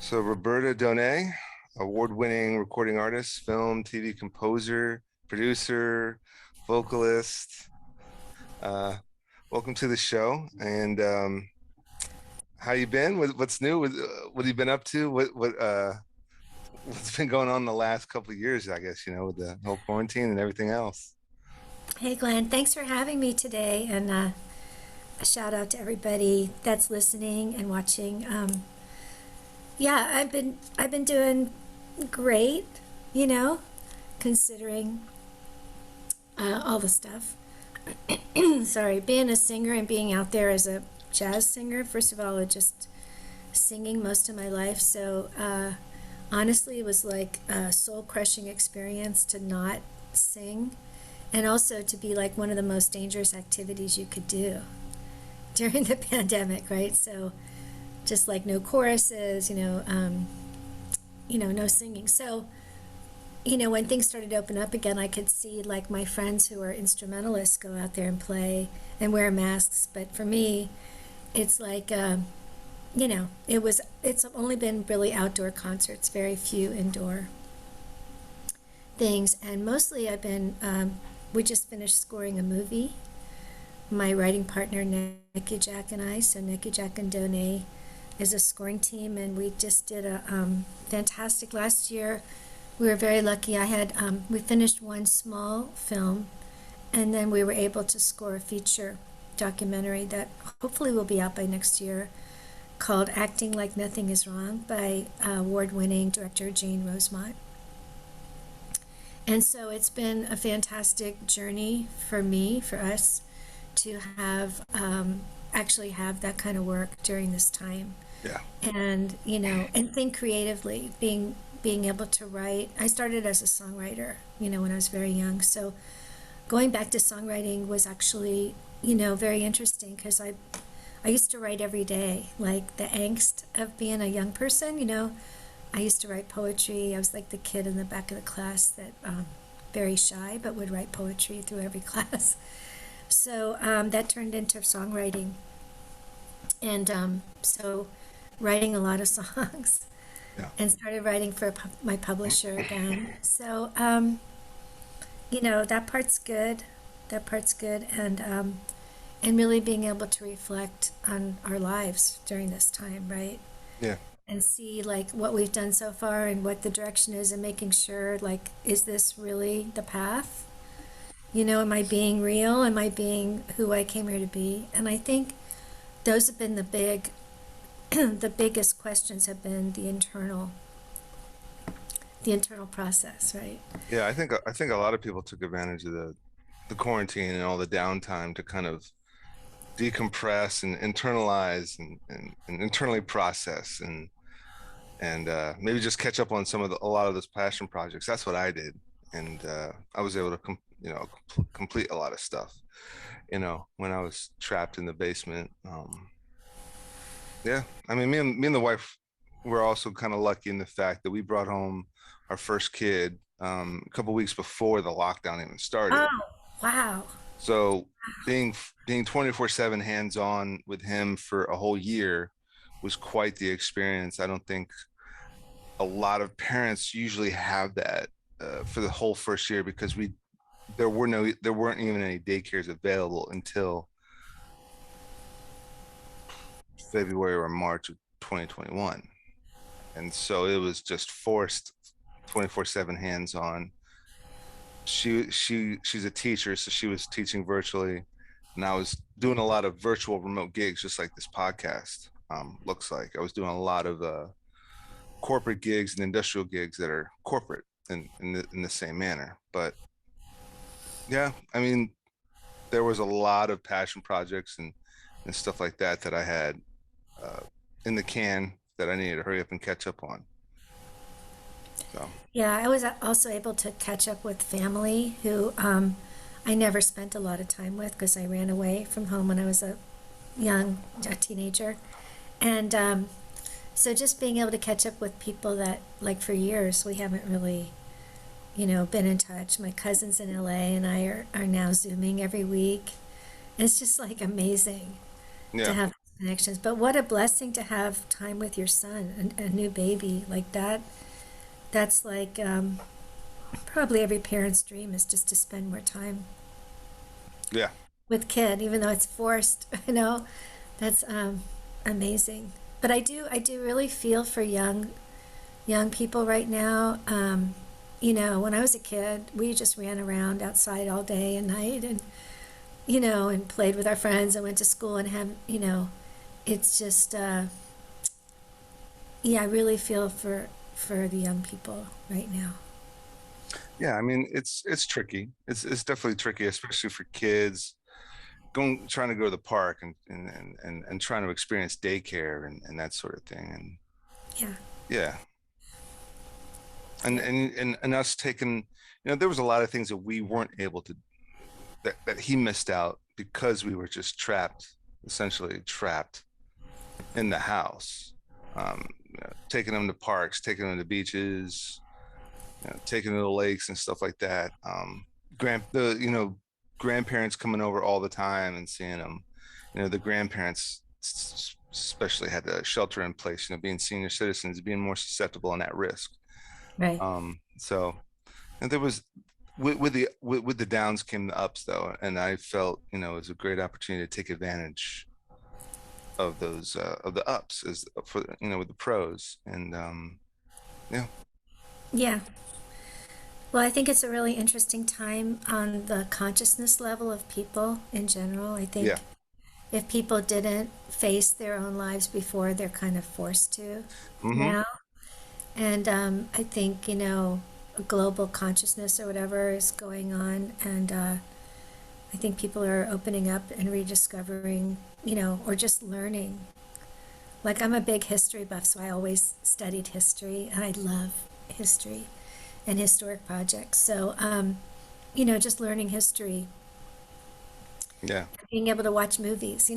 So Roberta Donnaay, award-winning recording artist, film, TV composer, producer, vocalist. Welcome to the show. And how you been? What's new? What have you been up to? What's been going on the last couple of years? I guess with the whole quarantine and everything else. Hey Glenn, thanks for having me today, and a shout out to everybody that's listening and watching. Yeah, I've been doing great, you know, considering all the stuff. Sorry, being a singer and being out there as a jazz singer. First of all, just singing most of my life, so honestly, it was like a soul-crushing experience to not sing, and also to be like one of the most dangerous activities you could do during the pandemic, right? So just like no choruses, no singing. So, when things started to open up again, I could see like my friends who are instrumentalists go out there and play and wear masks. But for me, it's like, it's only been really outdoor concerts, very few indoor things. And mostly we just finished scoring a movie, my writing partner, Nicky Jack and I. So Nicky Jack and Donnaay is a scoring team, and we just did a fantastic last year. We were very lucky. We finished one small film, and then we were able to score a feature documentary that hopefully will be out by next year, called Acting Like Nothing Is Wrong, by award-winning director Jane Rosemont. And so it's been a fantastic journey for me, for us, to have actually have that kind of work during this time. Yeah. And and think creatively, being able to write. I started as a songwriter, when I was very young. So going back to songwriting was actually, very interesting, because I used to write every day, like the angst of being a young person. I used to write poetry. I was like the kid in the back of the class that very shy, but would write poetry through every class. So that turned into songwriting, and so writing a lot of songs, Yeah. and started writing for my publisher again. So that part's good. That part's good, and really being able to reflect on our lives during this time, right? Yeah. And see like what we've done so far and what the direction is, and making sure, like, is this really the path? Am I being real? Am I being who I came here to be? And I think those have been the biggest questions have been the internal process, right? Yeah, I think a lot of people took advantage of the quarantine and all the downtime to kind of decompress and internalize and internally process and maybe just catch up on a lot of those passion projects. That's what I did, and I was able to complete a lot of stuff. When I was trapped in the basement. Yeah, I mean, me and the wife were also kind of lucky in the fact that we brought home our first kid a couple weeks before the lockdown even started. Oh, wow. So being 24/7 hands-on with him for a whole year was quite the experience. I don't think a lot of parents usually have that for the whole first year, because there weren't even any daycares available until February or March of 2021. And so it was just forced 24/7 hands-on. She's a teacher, so she was teaching virtually, and I was doing a lot of virtual remote gigs, just like this podcast looks like. I was doing a lot of corporate gigs and industrial gigs that are corporate in the same manner. But yeah, I mean, there was a lot of passion projects and stuff like that I had uh, in the can that I needed to hurry up and catch up on. So Yeah, I was also able to catch up with family who I never spent a lot of time with, because I ran away from home when I was a teenager. And so just being able to catch up with people that, like, for years we haven't really, been in touch. My cousins in LA and I are now Zooming every week. And it's just like amazing to Yeah. have connections. But what a blessing to have time with your son, a new baby like that. That's like probably every parent's dream is just to spend more time Yeah. with kid, even though it's forced, That's amazing. But I do really feel for young people right now. When I was a kid, we just ran around outside all day and night and and played with our friends and went to school and it's just yeah, I really feel for the young people right now. Yeah. I mean, it's tricky. It's definitely tricky, especially for kids trying to go to the park and trying to experience daycare and that sort of thing. And Yeah. yeah, and Yeah. and us taking, there was a lot of things that we weren't able to, that he missed out because we were just trapped, essentially trapped in the house. Taking them to parks, taking them to beaches, taking them to lakes and stuff like that. Grandparents coming over all the time and seeing them. The grandparents especially had the shelter in place. Being senior citizens, being more susceptible and at risk. Right. So, and there was with the downs came the ups though, and I felt it was a great opportunity to take advantage of those of the ups as for with the pros. And yeah. Yeah. Well, I think it's a really interesting time on the consciousness level of people in general. I think Yeah. if people didn't face their own lives before, they're kind of forced to Hmm. now. And I think, a global consciousness or whatever is going on. And I think people are opening up and rediscovering, or just learning. Like, I'm a big history buff, so I always studied history, and I love history and historic projects. So, just learning history, Yeah. being able to watch movies,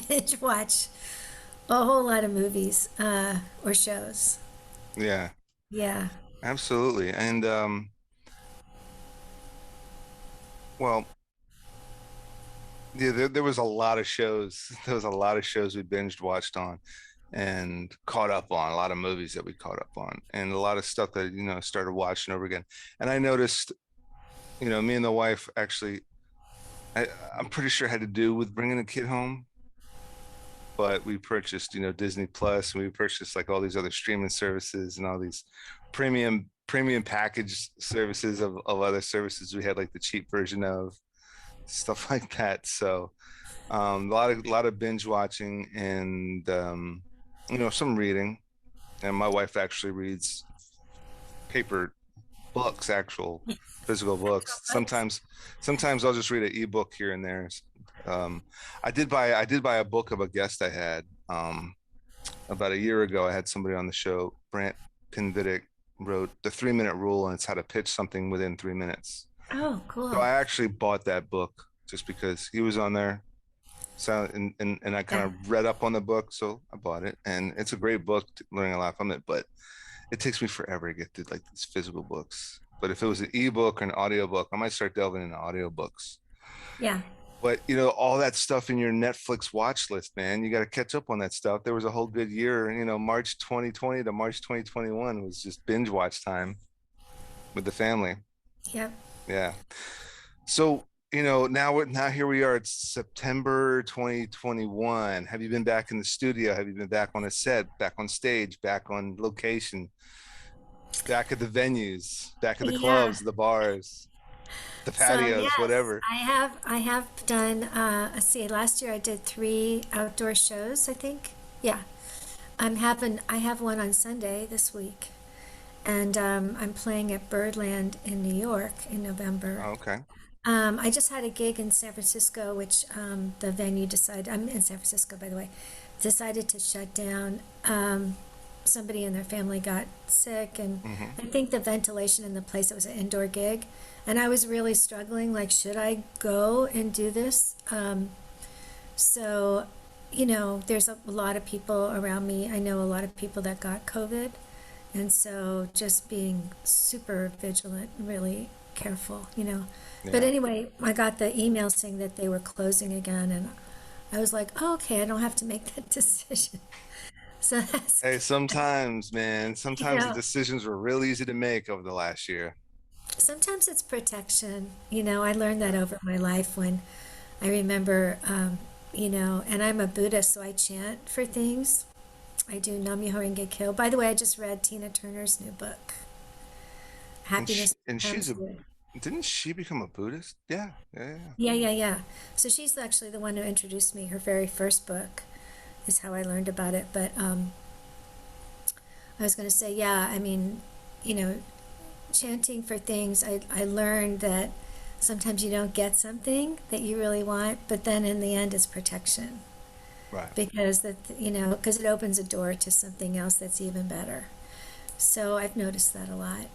binge watch a whole lot of movies or shows. Yeah. Yeah. Absolutely. And well, yeah, there was a lot of shows. There was a lot of shows we binged watched on and caught up on, a lot of movies that we caught up on, and a lot of stuff that, started watching over again. And I noticed, me and the wife actually, I, I'm pretty sure had to do with bringing a kid home, but we purchased, Disney Plus, and we purchased like all these other streaming services and all these premium package services of other services we had like the cheap version of stuff like that. So a lot of binge watching and some reading. And my wife actually reads paper books, actual physical books. Books. Sometimes I'll just read an ebook here and there. Um, I did buy a book of a guest I had about a year ago. I had somebody on the show. Brant Pinvidic wrote The 3 Minute Rule, and it's how to pitch something within 3 minutes. Oh, So cool. I actually bought that book just because he was on there. So and I kind Yeah. of read up on the book, so I bought it, and it's a great book, learning a lot from it. But it takes me forever to get to like these physical books. But if it was an ebook or an audiobook, I might start delving into audiobooks. Yeah. But all that stuff in your Netflix watch list, man, you got to catch up on that stuff. There was a whole good year, March 2020 to March 2021 was just binge watch time with the family. Yep. Yeah. So, now here we are. It's September 2021. Have you been back in the studio? Have you been back on a set, back on stage, back on location, back at the venues, back at the Yeah. clubs, the bars, the So patios, yes, whatever? I have done let's see, last year I did three outdoor shows, I think. Yeah. I have one on Sunday this week. And I'm playing at Birdland in New York in November. Oh, okay. I just had a gig in San Francisco, which the venue decided, I'm in San Francisco, by the way, decided to shut down. Somebody in their family got sick, and Hmm. I think the ventilation in the place, it was an indoor gig. And I was really struggling, like, should I go and do this? So, there's a lot of people around me. I know a lot of people that got COVID, And so just being super vigilant, really careful, you know. But Yeah. anyway, I got the email saying that they were closing again, and I was like, oh, okay, I don't have to make that decision. So that's Hey, good. sometimes, man, You sometimes the know, decisions were real easy to make over the last year. sometimes it's protection. You know, I learned that Yeah. over my life when I remember, you know, and I'm a Buddhist, so I chant for things. I do Nam Myoho Renge Kyo. By the way, I just read Tina Turner's new book, Happiness And she's Comes a, With. didn't she become a Buddhist? Yeah, yeah, yeah. Yeah, yeah, yeah. So she's actually the one who introduced me. Her very first book is how I learned about it. But I was going to say, yeah, I mean, you know, chanting for things, I learned that sometimes you don't get something that you really want, but then in the end, it's protection Right. because that, you know, because it opens a door to something else that's even better. So I've noticed that a lot.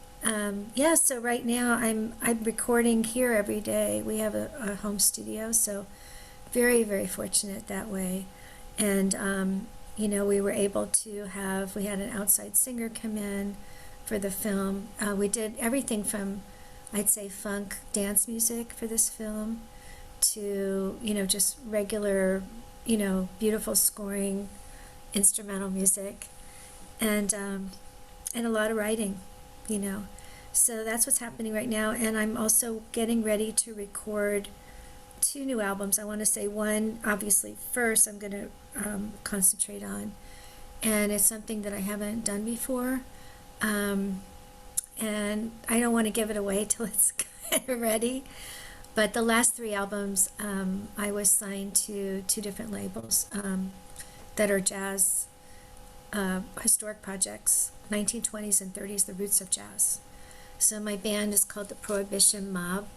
Yeah, so right now I'm recording here every day. We have a home studio, so very, very fortunate that way. And, you know, we were able to have, we had an outside singer come in for the film. We did everything from, I'd say, funk dance music for this film to, you know, just regular, you know, beautiful scoring, instrumental music, and, um, and a lot of writing, you know. So that's what's happening right now. And I'm also getting ready to record two new albums. I want to say one, obviously, first I'm going to concentrate on, and it's something that I haven't done before. Um, and I don't want to give it away till it's kind of ready. But the last three albums, I was signed to two different labels that are jazz historic projects, 1920s and 30s, the roots of jazz. So my band is called the Prohibition Mob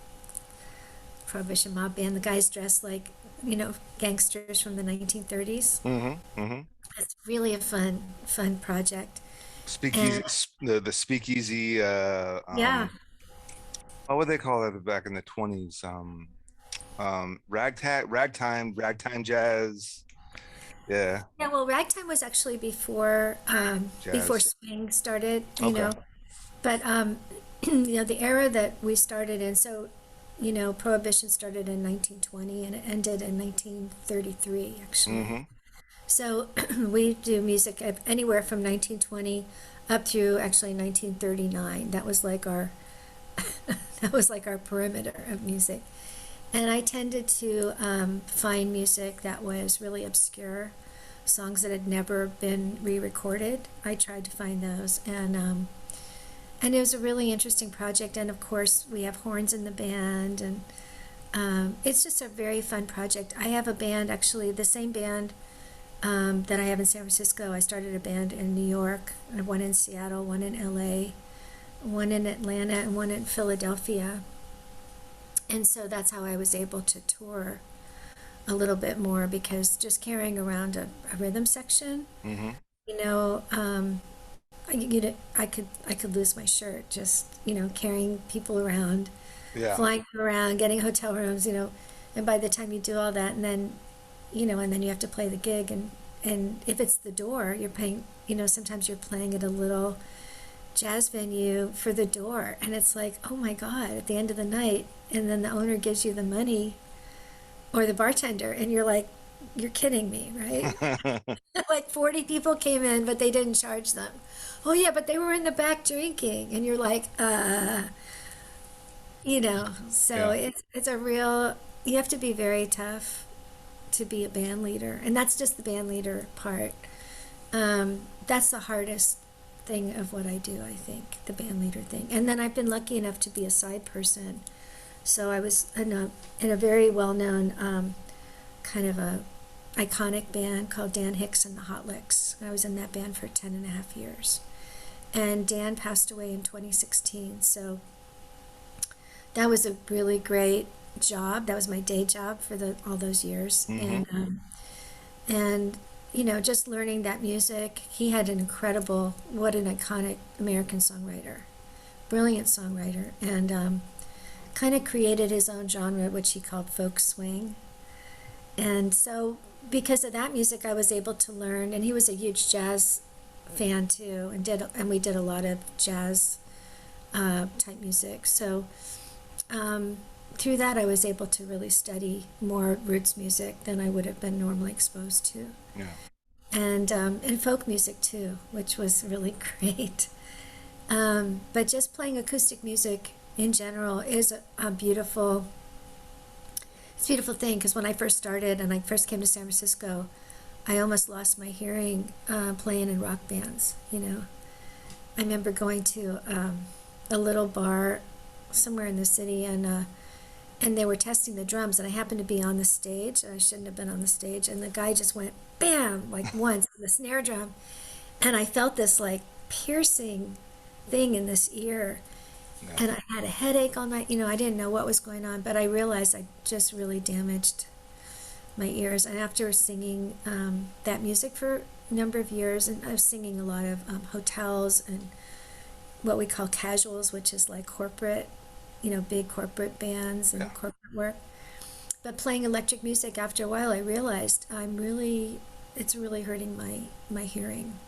band. The guys dress like, you know, gangsters from the 1930s. Mm-hmm. Mm-hmm. It's really a fun project. Speakeasy, And the speakeasy. yeah, What would they call that back in the 20s? Ragtime jazz. Yeah, yeah. Well, ragtime was actually before jazz. swing started. You Okay. know, but you know, the era that we started in. So, you know, Prohibition started in 1920 and it ended in 1933, actually. Mm-hmm. So we do music anywhere from 1920 up through actually 1939. That was like our that was like our perimeter of music. And I tended to find music that was really obscure, songs that had never been re-recorded. I tried to find those, and it was a really interesting project. And of course, we have horns in the band, and it's just a very fun project. I have a band, actually, the same band that I have in San Francisco. I started a band in New York, one in Seattle, one in LA, one in Atlanta, and one in Philadelphia. And so that's how I was able to tour a little bit more because just carrying around a rhythm section, Mm-hmm. you know, you know, I could lose my shirt just, you know, carrying people around, Yeah. flying them around, getting hotel rooms, you know, and by the time you do all that, and then, you know, and then you have to play the gig, and if it's the door, you're paying, you know, sometimes you're playing at a little jazz venue for the door, and it's like, oh my God, at the end of the night, and then the owner gives you the money or the bartender, and you're like, you're kidding me, right? Like 40 people came in, but they didn't charge them. Oh yeah, but they were in the back drinking, and you're like, you know. So Yeah. it's a real. You have to be very tough to be a band leader, and that's just the band leader part. That's the hardest thing of what I do, I think, the band leader thing. And then I've been lucky enough to be a side person. So I was in a very well known kind of a iconic band called Dan Hicks and the Hotlicks. I was in that band for 10 and a half years. And Dan passed away in 2016. So that was a really great job. That was my day job for all those years. Mm-hmm. And you know, just learning that music. He had an incredible, what an iconic American songwriter, brilliant songwriter, and kind of created his own genre, which he called folk swing. And so, because of that music, I was able to learn, and he was a huge jazz fan too, and we did a lot of jazz type music. So through that, I was able to really study more roots music than I would have been normally exposed to, Yeah. and folk music too, which was really great. But just playing acoustic music in general is a beautiful, it's a beautiful thing, because when I first started and I first came to San Francisco, I almost lost my hearing playing in rock bands. I remember going to a little bar somewhere in the city, and they were testing the drums, and I happened to be on the stage, and I shouldn't have been on the stage, and the guy just went bam like once on the snare drum, and I felt this like piercing thing in this ear, Yeah. and I had a headache all night. I didn't know what was going on, but I realized I just really damaged my ears. And after singing that music for a number of years, and I was singing a lot of hotels and what we call casuals, which is like corporate, big corporate bands and Yeah. corporate work. But playing electric music, after a while, I realized it's really hurting my hearing.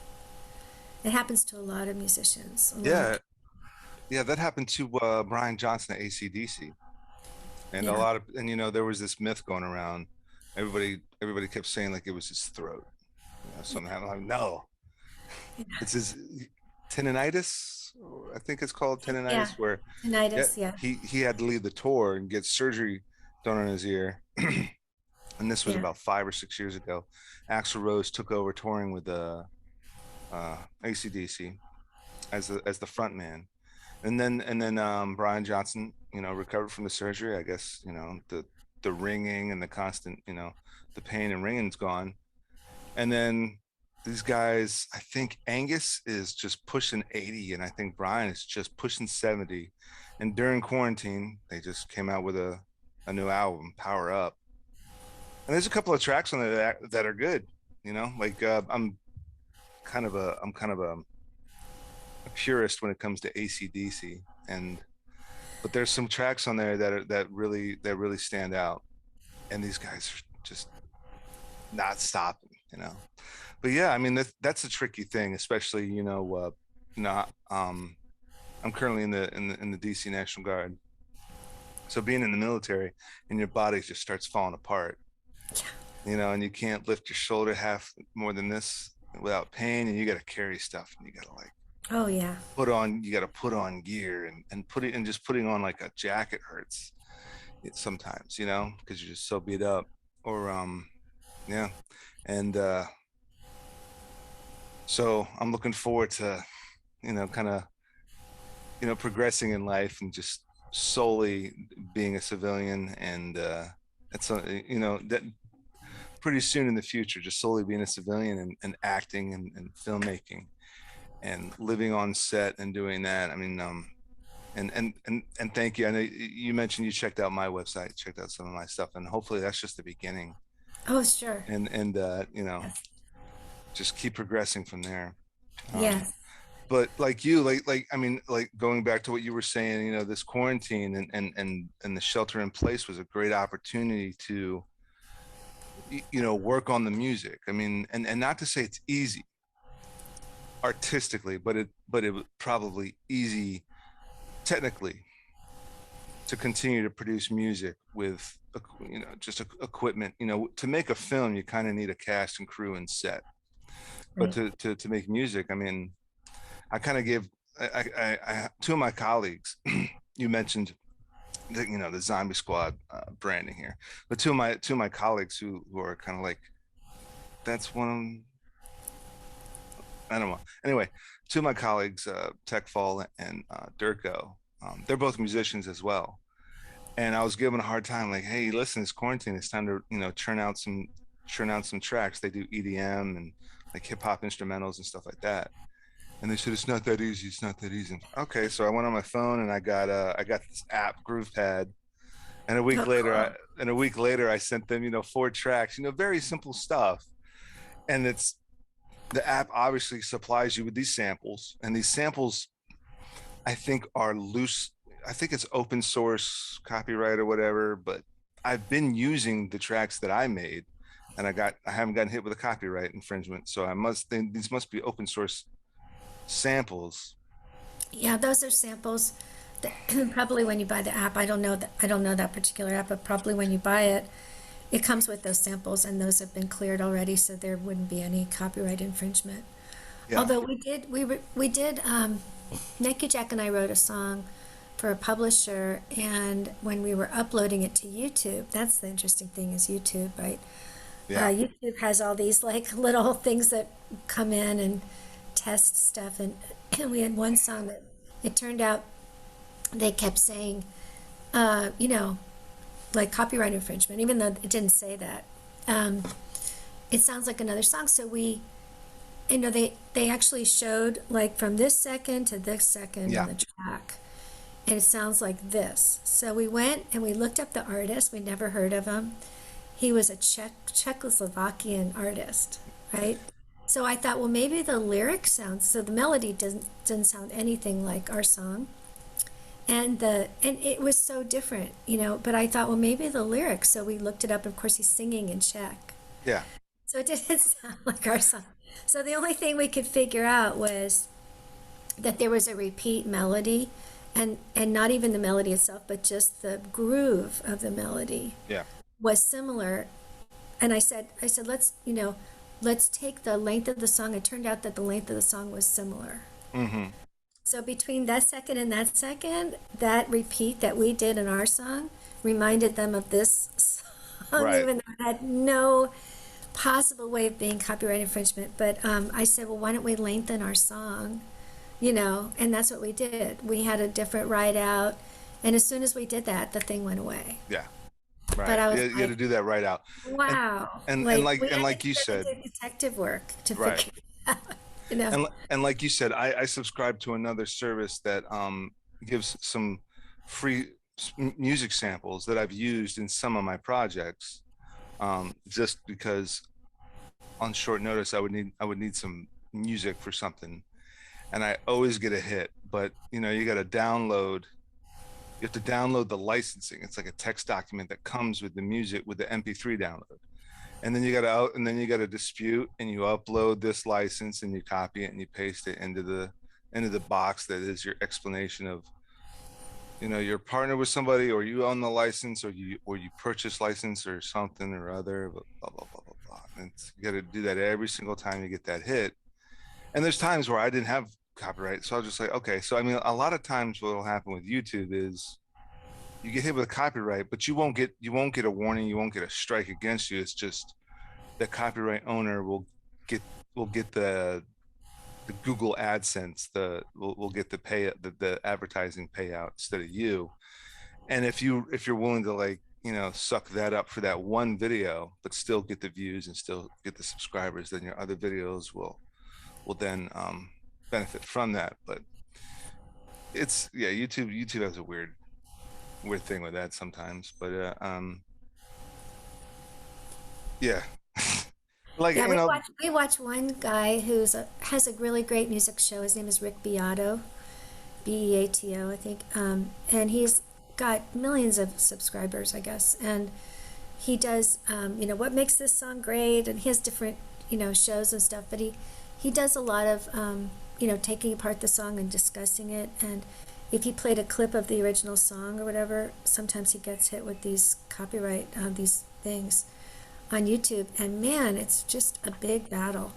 It happens to a lot of musicians. A lot of, Yeah. Yeah, that happened to Brian Johnson at AC/DC. And a yeah, lot of, and there was this myth going around. Everybody kept saying like it was his throat. Something happened. Like, no, it's his tendinitis. I think it's called yeah, tendinitis, where yeah, tinnitus, yeah, he had to leave the tour and get surgery done on his ear. And this was yeah, about 5 or 6 years ago. Axl Rose took over touring with AC/DC as the front man. And then Brian Johnson, recovered from the surgery. I guess, the ringing and the constant, the pain and ringing's gone. And then these guys, I think Angus is just pushing 80, and I think Brian is just pushing 70. And during quarantine, they just came out with a new album, Power Up. And there's a couple of tracks on there that are good. Like I'm kind of a purist when it comes to AC/DC, and but there's some tracks on there that really stand out, and these guys are just not stopping. But yeah, I mean that's a tricky thing, especially not I'm currently in the DC National Guard, so being in the military and your body just starts falling apart, and you can't lift your shoulder half more than this without pain, and you got to carry stuff, and you got to like oh yeah, you got to put on gear, and just putting on like a jacket hurts sometimes, because you're just so beat up. Or yeah. And so I'm looking forward to kind of progressing in life and just solely being a civilian, and it's that pretty soon in the future, just solely being a civilian, and acting, and filmmaking, and living on set and doing that. I mean, and thank you. I know you mentioned you checked out my website, checked out some of my stuff, and hopefully that's just the beginning. oh sure, And yes, just keep progressing from there. Um, yes, but like you, like I mean, like going back to what you were saying, this quarantine and the shelter in place was a great opportunity to work on the music. I mean, and not to say it's easy artistically, but it was probably easy technically to continue to produce music with just equipment. To make a film, you kind of need a cast and crew and set, but right. to make music, I mean, I kind of give two of my colleagues. You mentioned the Zombie Squad branding here, but two of my colleagues who are kind of like, that's one. I don't know. Anyway, two of my colleagues, TechFall and Durow, they're both musicians as well. And I was giving a hard time, like, hey, listen, it's quarantine. It's time to churn out some tracks. They do EDM and like hip hop instrumentals and stuff like that. And they said it's not that easy. It's not that easy. Okay, so I went on my phone and I got this app, GroovePad, and a week Oh, later, I cool. and a week later I sent them 4 tracks, very simple stuff. And it's the app obviously supplies you with these samples, and these samples I think are loose. I think it's open source copyright or whatever, but I've been using the tracks that I made, and I haven't gotten hit with a copyright infringement. So these must be open source samples. Yeah, those are samples. Probably when you buy the app, I don't know that particular app, but probably when you buy it, it comes with those samples, and those have been cleared already, so there wouldn't be any copyright infringement. Yeah, Although we did, Nicky Jack and I wrote a song for a publisher, and when we were uploading it to YouTube, that's the interesting thing is YouTube, right? yeah, YouTube has all these like little things that come in and test stuff, and, and we had one song that it turned out they kept saying, you know, like copyright infringement, even though it didn't say that. Um, it sounds like another song, so we, you know, they actually showed like from this second to this second in yeah. the track, and it sounds like this. So we went and we looked up the artist. We never heard of him. He was a Czechoslovakian artist, right? So I thought, well, maybe the lyric sounds so the melody doesn't sound anything like our song, and it was so different, you know. But I thought, well, maybe the lyrics. So we looked it up. Of course, he's singing in Czech, Yeah, so it didn't sound like our song. So the only thing we could figure out was that there was a repeat melody, and not even the melody itself, but just the groove of the melody yeah. was similar. And I said, let's take the length of the song. It turned out that the length of the song was similar. Mm-hmm. So between that second, that repeat that we did in our song reminded them of this song, Right. even though it had no possible way of being copyright infringement. But I said, well, why don't we lengthen our song? You know, and that's what we did. We had a different write out, and as soon as we did that, the thing went away. Yeah. But Right. I was You had to like, do that right out. And wow, and like we and had to like you really said, do detective work to right. figure it out, you know. And like you said, I subscribe to another service that gives some free music samples that I've used in some of my projects. Just because on short notice I would need some music for something, and I always get a hit. But you know, you have to download the licensing. It's like a text document that comes with the music with the MP3 download. And then you got to dispute, and you upload this license, and you copy it, and you paste it into the box that is your explanation of, you know, you're partnered with somebody, or you own the license, or you purchase license or something or other, blah blah blah blah blah, blah. And you got to do that every single time you get that hit. And there's times where I didn't have copyright, so I was just like, okay. So I mean, a lot of times what will happen with YouTube is you get hit with a copyright, but you won't get a warning, you won't get a strike against you. It's just the copyright owner get will get the Google AdSense, will get the advertising payout instead of you. And if you're willing to, like, you know, suck that up for that one video, but still get the views and still get the subscribers, then your other videos will then benefit from that. But it's, yeah, YouTube has a weird thing with that sometimes. But yeah, like, Yeah, you know, we watch one guy has a really great music show. His name is Rick Beato, Beato, I think, and he's got millions of subscribers, I guess. And he does, you know, what makes this song great, and he has different, you know, shows and stuff. But he does a lot of, you know, taking apart the song and discussing it. And if he played a clip of the original song or whatever, sometimes he gets hit with these copyright these things on YouTube, and man, it's just a big battle.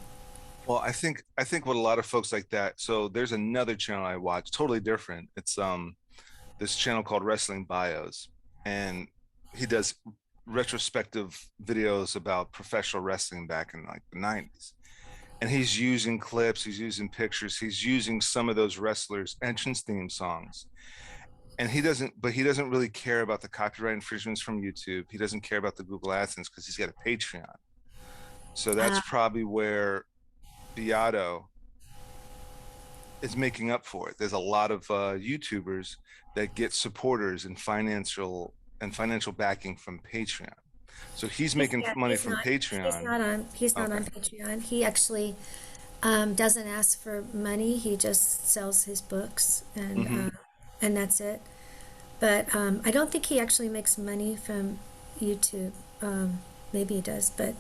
well, I think what a lot of folks like that. So there's another channel I watch, totally different. It's this channel called Wrestling Bios, and he does retrospective videos about professional wrestling back in like the 90s. And he's using clips, he's using pictures, he's using some of those wrestlers' entrance theme songs. And he doesn't really care about the copyright infringements from YouTube. He doesn't care about the Google AdSense because he's got a Patreon. So that's Uh, probably where Beato is making up for it. There's a lot of YouTubers that get supporters and financial backing from Patreon. So he's making yeah, money from Patreon. he's not Okay. on Patreon. He actually doesn't ask for money. He just sells his books, Hmm. and that's it. But I don't think he actually makes money from YouTube. Maybe he does, but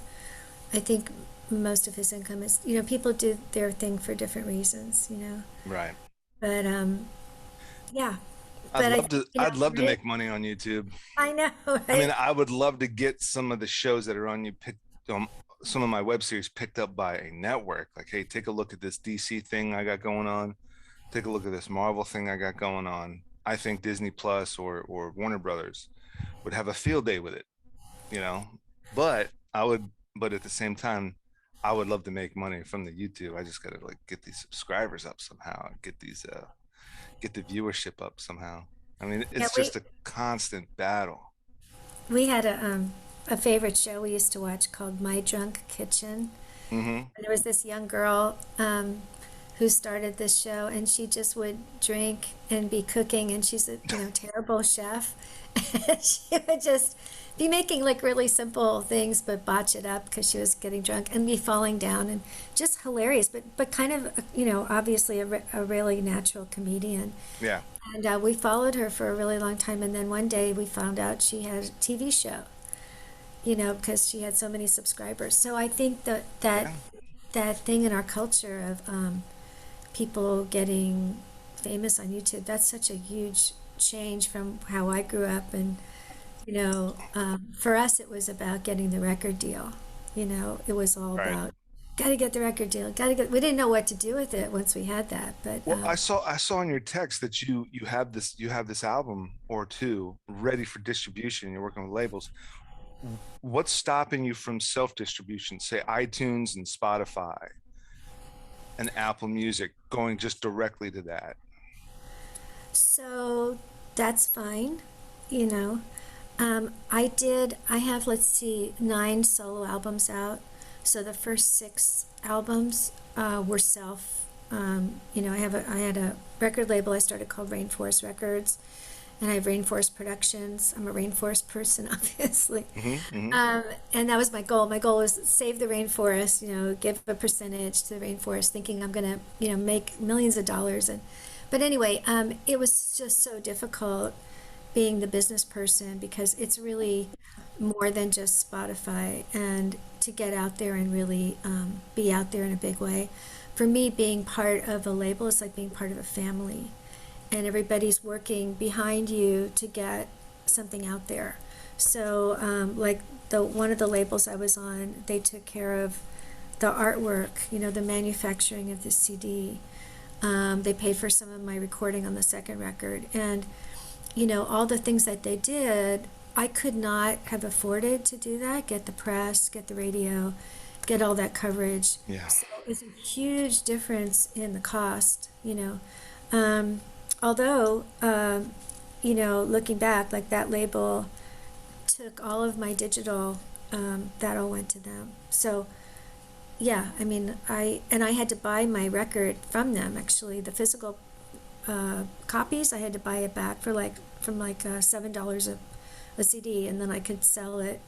I think most of his income is, people do their thing for different reasons. Right. But yeah. I'd But I love think, to I'd love to right? make money on YouTube. I know, I mean, right? I would love to get some of the shows that are on you picked some of my web series picked up by a network. Like, hey, take a look at this DC thing I got going on. Take a look at this Marvel thing I got going on. I think Disney Plus or Warner Brothers would have a field day with it, you know. But I would, but at the same time, I would love to make money from the YouTube. I just gotta like get these subscribers up somehow, get the viewership up somehow. I mean, Yeah, it's just a constant battle. we had a favorite show we used to watch called My Drunk Kitchen. Mm-hmm. And there was this young girl who started this show, and she just would drink and be cooking, and she's a terrible chef. She would just be making like really simple things, but botch it up because she was getting drunk and be falling down, and just hilarious, but kind of obviously a really natural comedian. Yeah. And we followed her for a really long time, and then one day we found out she had a TV show, because she had so many subscribers. So I think that Yeah. that thing in our culture of people getting famous on YouTube, that's such a huge change from how I grew up. And for us, it was about getting the record deal. It was all Right. about got to get the record deal. Got to get. We didn't know what to do with it once we had that, but Well, I saw in your text that you have this album or two ready for distribution. You're working with labels. What's stopping you from self distribution? Say iTunes and Spotify and Apple Music, going just directly to that. so that's fine. You know, I have, let's see, 9 solo albums out. So the first 6 albums were self. I had a record label I started called Rainforest Records, and I have Rainforest Productions. I'm a rainforest person, obviously. Mm-hmm. And that was my goal. My goal was save the rainforest, give a percentage to the rainforest, thinking I'm gonna, make millions of dollars. But anyway, it was just so difficult being the business person because it's really more than just Spotify, and to get out there and really be out there in a big way. For me, being part of a label is like being part of a family, and everybody's working behind you to get something out there. So, like the one of the labels I was on, they took care of the artwork, the manufacturing of the CD. They paid for some of my recording on the second record, and all the things that they did, I could not have afforded to do that, get the press, get the radio, get all that coverage. Yeah. So it was a huge difference in the cost. Although, looking back, like that label took all of my digital, that all went to them. So, yeah, I mean, I had to buy my record from them, actually, the physical copies. I had to buy it back for from $7 a CD, and then I could sell it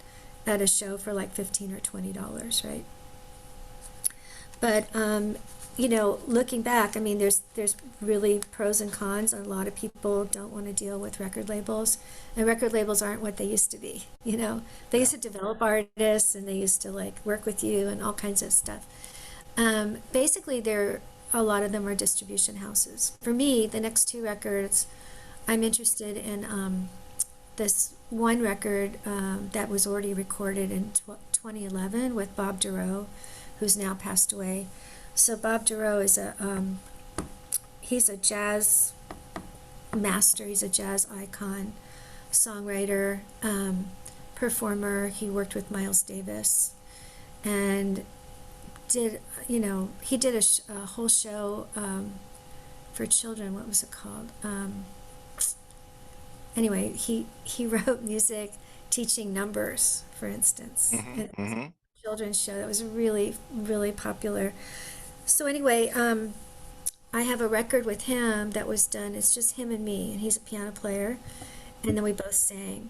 at a show for like $15 or $20, right? But looking back, I mean, there's really pros and cons. A lot of people don't want to deal with record labels, and record labels aren't what they used to be. They used to develop artists, and they used to like work with you and all kinds of stuff. Basically, a lot of them are distribution houses. For me, the next 2 records, I'm interested in this one record that was already recorded in 2011 with Bob Durow, who's now passed away. So Bob Durow is he's a jazz master. He's a jazz icon, songwriter, performer. He worked with Miles Davis, and he did a whole show for children. What was it called? Anyway, he wrote music teaching numbers, for instance. Mm-hmm. And it was Mm-hmm. a children's show that was really, really popular. So anyway, I have a record with him that was done. It's just him and me, and he's a piano player, and then we both sang.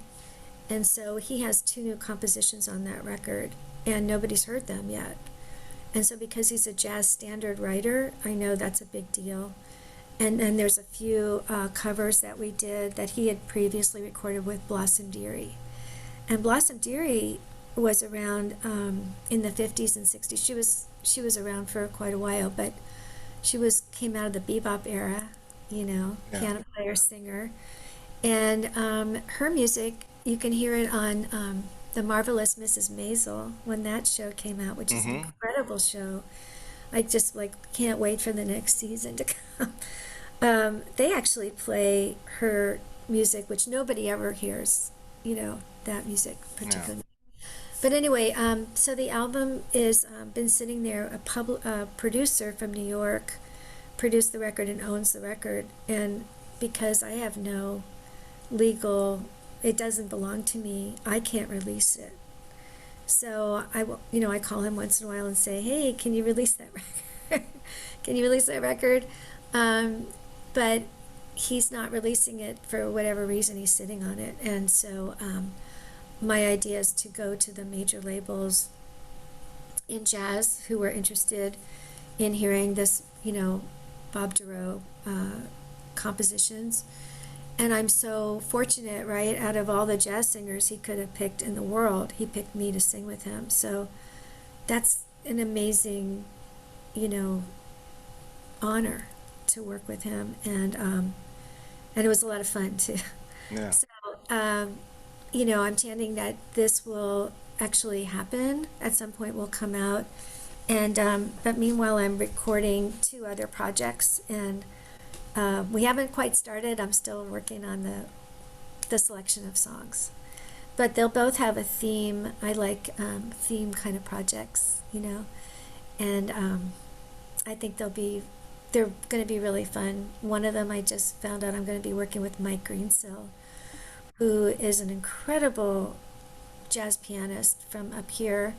And so he has 2 new compositions on that record, and nobody's heard them yet. And so because he's a jazz standard writer, I know that's a big deal. And then there's a few covers that we did that he had previously recorded with Blossom Dearie. And Blossom Dearie was around in the 50s and 60s. She was around for quite a while, but she came out of the bebop era, Yeah. piano player, singer. And her music, you can hear it on The Marvelous Mrs. Maisel when that show came out, which is an Mm-hmm. incredible show. I just can't wait for the next season to come. They actually play her music, which nobody ever hears, that music Yeah. particularly. But anyway, so the album is been sitting there. A producer from New York produced the record and owns the record, and because I have no legal, it doesn't belong to me, I can't release it. So I call him once in a while and say, "Hey, can you release that record? Can you release that record?" But he's not releasing it for whatever reason. He's sitting on it, and so my idea is to go to the major labels in jazz who are interested in hearing this, Bob Durow compositions. And I'm so fortunate, right? Out of all the jazz singers he could have picked in the world, he picked me to sing with him. So that's an amazing, honor to work with him, and it was a lot of fun too. Yeah. So, I'm chanting that this will actually happen at some point. Will come out, and but meanwhile, I'm recording two other projects, and we haven't quite started. I'm still working on the selection of songs, but they'll both have a theme. I like theme kind of projects, and I think they're going to be really fun. One of them I just found out I'm going to be working with Mike Greensill, who is an incredible jazz pianist from up here.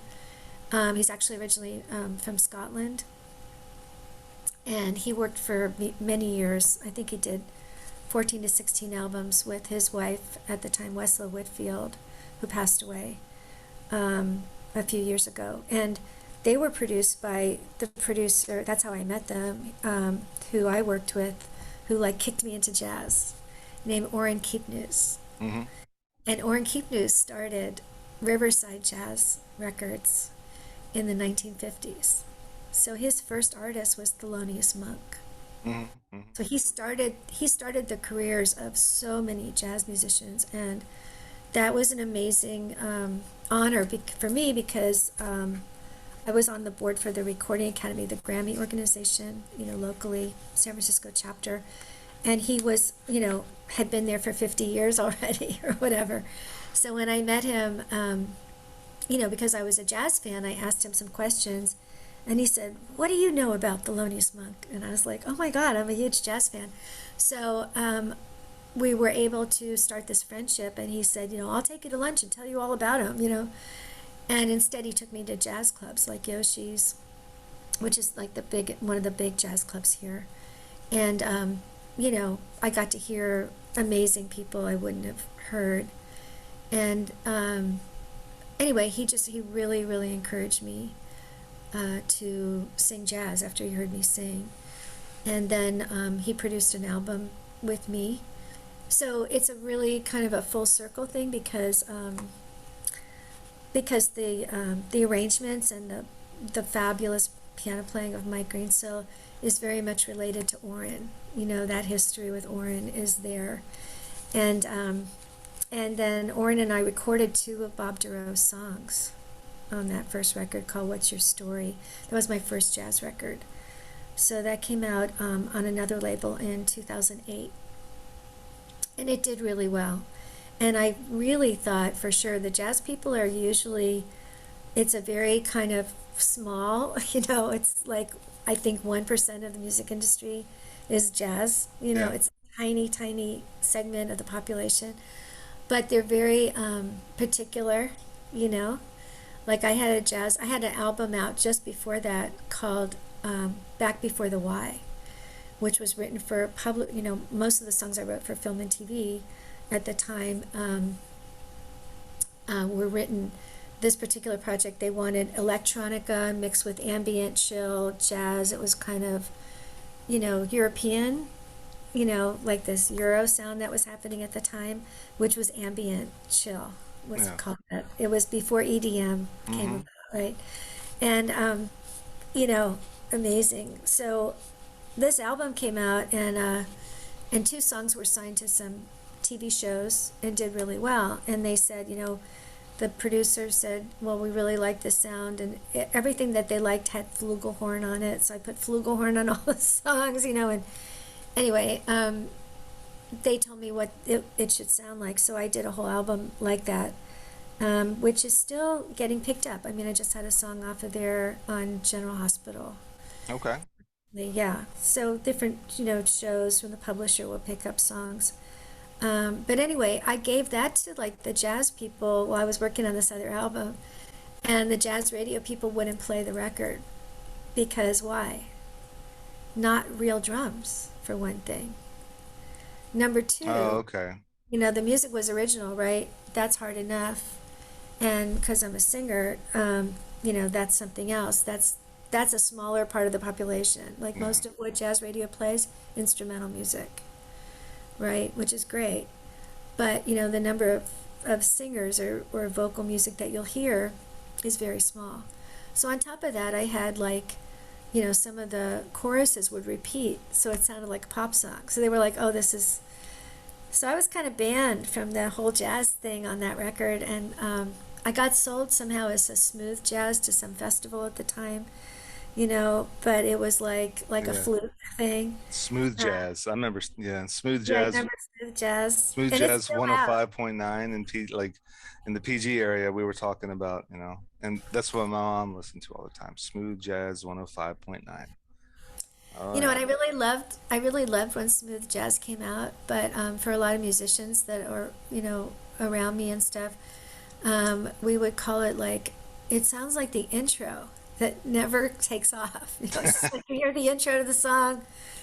He's actually originally from Scotland, and he worked for many years. I think he did 14 to 16 albums with his wife at the time, Wesla Whitfield, who passed away a few years ago. And they were produced by the producer, that's how I met them, who I worked with, who kicked me into jazz, named Orrin Keepnews. Mm-hmm. And Orrin Keepnews started Riverside Jazz Records in the 1950s. So his first artist was Thelonious Monk. Mm-hmm. Mm-hmm. So he started the careers of so many jazz musicians, and that was an amazing honor for me because I was on the board for the Recording Academy, the Grammy organization, locally, San Francisco chapter, and he was, had been there for 50 years already or whatever. So when I met him, because I was a jazz fan, I asked him some questions, and he said, "What do you know about Thelonious Monk?" And I was like, "Oh my God, I'm a huge jazz fan." So we were able to start this friendship, and he said, "I'll take you to lunch and tell you all about him." And instead he took me to jazz clubs like Yoshi's, which is one of the big jazz clubs here. And, I got to hear amazing people I wouldn't have heard. And anyway, he really, really encouraged me to sing jazz after he heard me sing. And then he produced an album with me. So it's a really kind of a full circle thing because the arrangements and the fabulous piano playing of Mike Greensill is very much related to Orrin. That history with Orrin is there. And then Orrin and I recorded two of Bob Durow's songs on that first record called What's Your Story. That was my first jazz record. So that came out on another label in 2008. And it did really well. And I really thought for sure the jazz people are usually, it's a very kind of small, it's I think 1% of the music industry is jazz. Yeah. It's a tiny, tiny segment of the population. But they're very particular, I had an album out just before that called Back Before the Why, which was written for public, most of the songs I wrote for film and TV at the time were written. This particular project, they wanted electronica mixed with ambient chill jazz. It was kind of, European, like this Euro sound that was happening at the time, which was ambient chill. what's it Yeah. called? It was before EDM came Mm-hmm. about, right? And you know, amazing. So this album came out, and two songs were signed to some TV shows and did really well. And they said, the producer said, well, we really like the sound, and everything that they liked had flugelhorn on it. So I put flugelhorn on all the songs, and anyway, they told me what it should sound like. So I did a whole album like that, which is still getting picked up. I mean, I just had a song off of there on General Hospital. Okay. Yeah, so different, shows from the publisher will pick up songs. But anyway, I gave that to like the jazz people while I was working on this other album, and the jazz radio people wouldn't play the record because why? Not real drums, for one thing. Number Oh, two, okay. the music was original, right? That's hard enough, and because I'm a singer, that's something else. That's a smaller part of the population. Like Yeah. most of what jazz radio plays, instrumental music, right? Which is great. But, the number of singers or vocal music that you'll hear is very small. So on top of that, I had like, some of the choruses would repeat. So it sounded like a pop song. So they were like, oh, this is. So I was kind of banned from the whole jazz thing on that record. And I got sold somehow as a smooth jazz to some festival at the time, but it was like a Yeah. fluke thing. Smooth Uh, jazz. I remember, yeah, smooth yeah, I jazz. remember smooth jazz, Smooth and it's Jazz still out. 105.9 and like in the PG area we were talking about, and that's what my mom listened to all the time. Smooth Jazz 105.9. Oh And yeah. I really loved when smooth jazz came out, but for a lot of musicians that are, around me and stuff, we would call it like, it sounds like the intro that never takes off. It's like you hear the intro to the song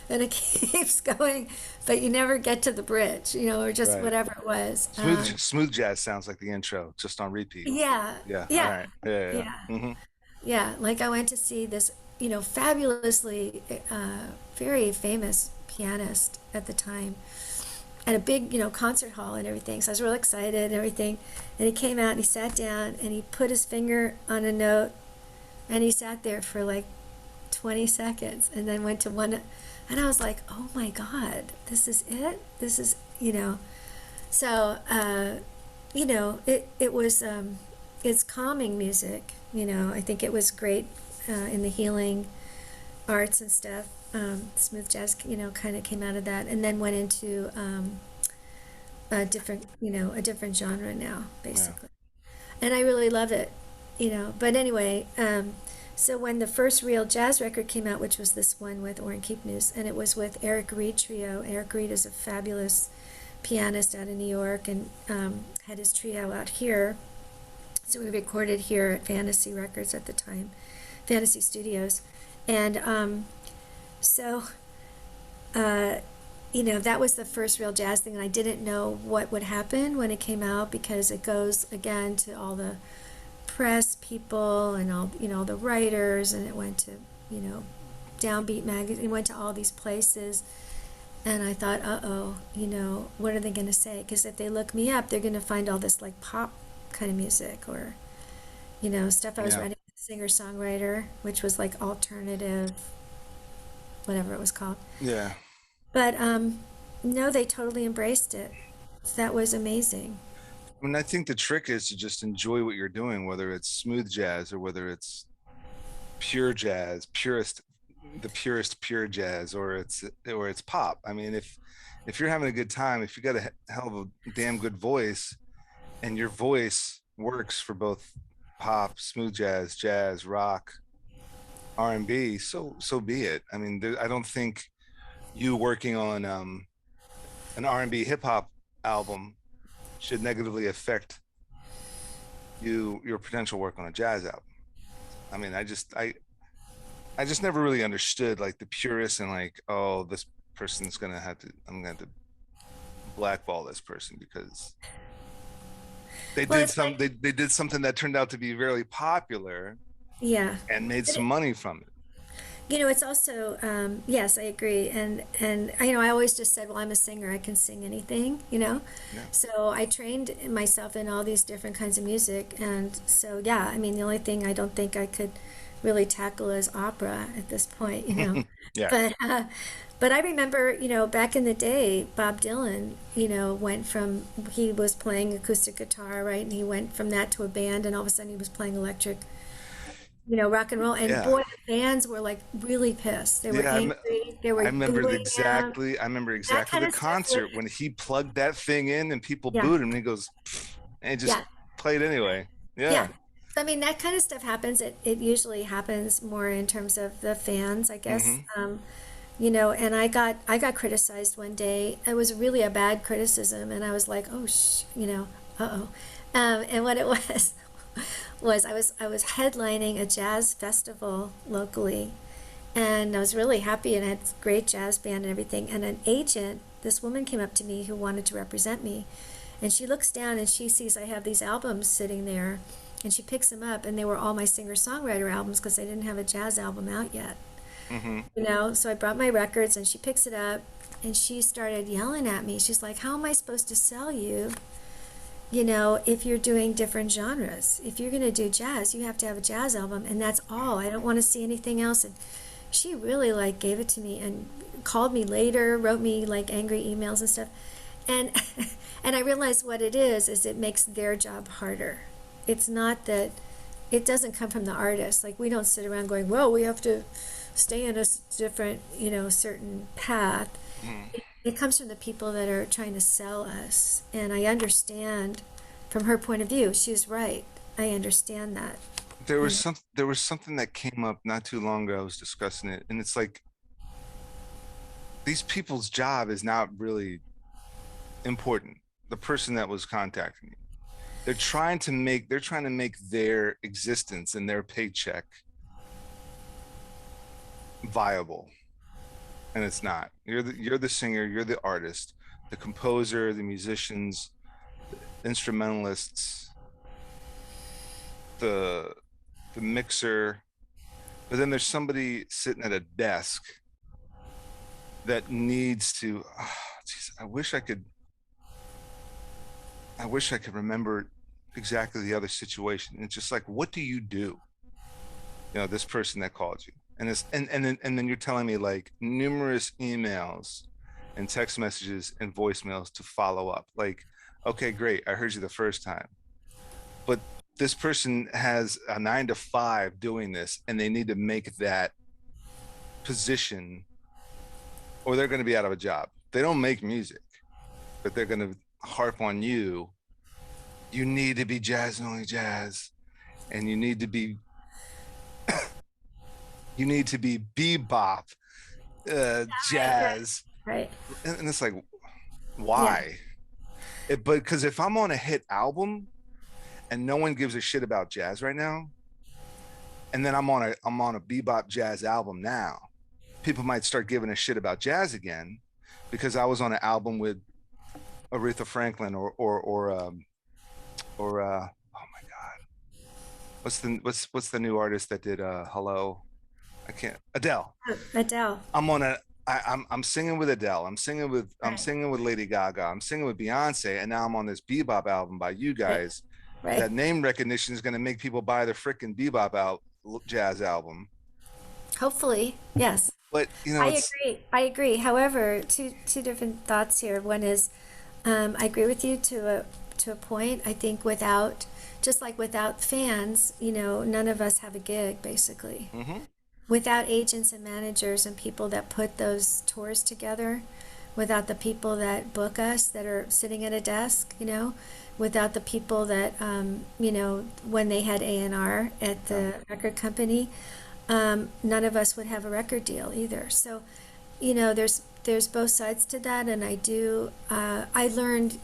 and it keeps going, but you never get to the bridge, or just Right. whatever it was. Smooth Jazz sounds like the intro, just on repeat. Yeah, Yeah. All yeah, right. Yeah. Yeah. yeah. Mm-hmm. Yeah, like I went to see this, fabulously, very famous pianist at the time at a big, concert hall and everything. So I was real excited and everything. And he came out and he sat down and he put his finger on a note and he sat there for like 20 seconds and then went to one. And I was like, oh my God, this is it? This is, So, it was, it's calming music. I think it was great in the healing arts and stuff. Smooth jazz, kind of came out of that, and then went into a different genre now, Yeah. basically. And I really love it. But anyway, so when the first real jazz record came out, which was this one with Orrin Keepnews, and it was with Eric Reed Trio. Eric Reed is a fabulous pianist out of New York, and had his trio out here. So we recorded here at Fantasy Records at the time, Fantasy Studios, and so that was the first real jazz thing, and I didn't know what would happen when it came out because it goes again to all the press people and all the writers, and it went to Downbeat magazine, it went to all these places, and I thought, uh-oh, what are they going to say? Because if they look me up, they're going to find all this like pop kind of music or stuff I was Yeah. writing as a singer-songwriter, which was like alternative, whatever it was called. Yeah. But no, they totally embraced it. That was amazing. I mean, I think the trick is to just enjoy what you're doing, whether it's smooth jazz or whether it's pure jazz, the purest pure jazz, or it's pop. I mean, if you're having a good time, if you got a hell of a damn good voice, and your voice works for both pop, smooth jazz, jazz, rock, R&B, so be it. I mean, I don't think you working on an R&B hip hop album should negatively affect your potential work on a jazz album. I mean, I just never really understood like the purists and like, oh, this person's gonna have to I'm gonna have to blackball this person because Well, it's like, they did something that turned out to be very popular yeah. and made But some money from it. It's also, yes, I agree. And I always just said, well, I'm a singer, I can sing anything. Yeah. So I trained myself in all these different kinds of music. And so, yeah, I mean, the only thing I don't think I could really tackle is opera at this point. Yeah. But, but I remember, back in the day, Bob Dylan, went from, he was playing acoustic guitar, right? And he went from that to a band, and all of a sudden he was playing electric rock and roll. And Yeah. boy, the fans were like really pissed. They were Yeah. angry. They I were remember booing him. exactly. I remember That exactly kind the of stuff was, concert when he plugged that thing in and people yeah, booed him. And he goes, "Pfft," and he just yeah, played anyway. yeah. Yeah. So, I mean, that kind of stuff happens. It usually happens more in terms of the fans, I guess. Hmm. And I got criticized one day. It was really a bad criticism, and I was like, oh, uh-oh. And what it was was I was headlining a jazz festival locally, and I was really happy and I had a great jazz band and everything. And an agent, this woman came up to me who wanted to represent me, and she looks down and she sees I have these albums sitting there, and she picks them up, and they were all my singer-songwriter albums because I didn't have a jazz album out yet. Hmm. So I brought my records, and she picks it up, and she started yelling at me. She's like, how am I supposed to sell you, if you're doing different genres? If you're going to do jazz, you have to have a jazz album, and that's all. I don't want to see anything else. And she really like gave it to me and called me later, wrote me like angry emails and stuff. And and I realized what it is it makes their job harder. It's not that it doesn't come from the artist. Like, we don't sit around going, well, we have to stay in a different, certain path. It comes from the people that are trying to sell us. And I understand from her point of view. She's right. I understand that. You know, There was something that came up not too long ago. I was discussing it, and it's like these people's job is not really important. The person that was contacting you, they're trying to make their existence and their paycheck viable, and it's not. You're the singer, you're the artist, the composer, the musicians, the instrumentalists, the the mixer. But then there's somebody sitting at a desk that needs to. Oh, geez, I wish I could remember exactly the other situation. It's just like, what do you do? This person that called you, and then you're telling me like numerous emails and text messages and voicemails to follow up. Like, okay, great, I heard you the first time, but this person has a 9 to 5 doing this, and they need to make that position, or they're going to be out of a job. They don't make music, but they're going to harp on you. You need to be jazz and only jazz, and you need to be bebop, right, right, jazz, right. and it's like, Yeah. why? But because if I'm on a hit album and no one gives a shit about jazz right now, and then I'm on a bebop jazz album now, people might start giving a shit about jazz again because I was on an album with Aretha Franklin or oh my god, what's the new artist that did Hello? I can't. Adele. Adele. I'm on a I'm singing with Adele. I'm Right, singing with Lady Gaga. I'm singing with Beyonce, and now I'm on this bebop album by you right, guys. right. That name recognition is going to make people buy the freaking bebop jazz album. Hopefully, yes. But I it's agree. I agree. However, two different thoughts here. One is, I agree with you to a point. I think without, just like without fans, none of us have a gig, basically. mm-hmm, Without agents and managers and people that put those tours together, without the people that book us that are sitting at a desk, without the people that, when they had A&R at yeah, the record company, none of us would have a record deal either. So, there's both sides to that, and I learned,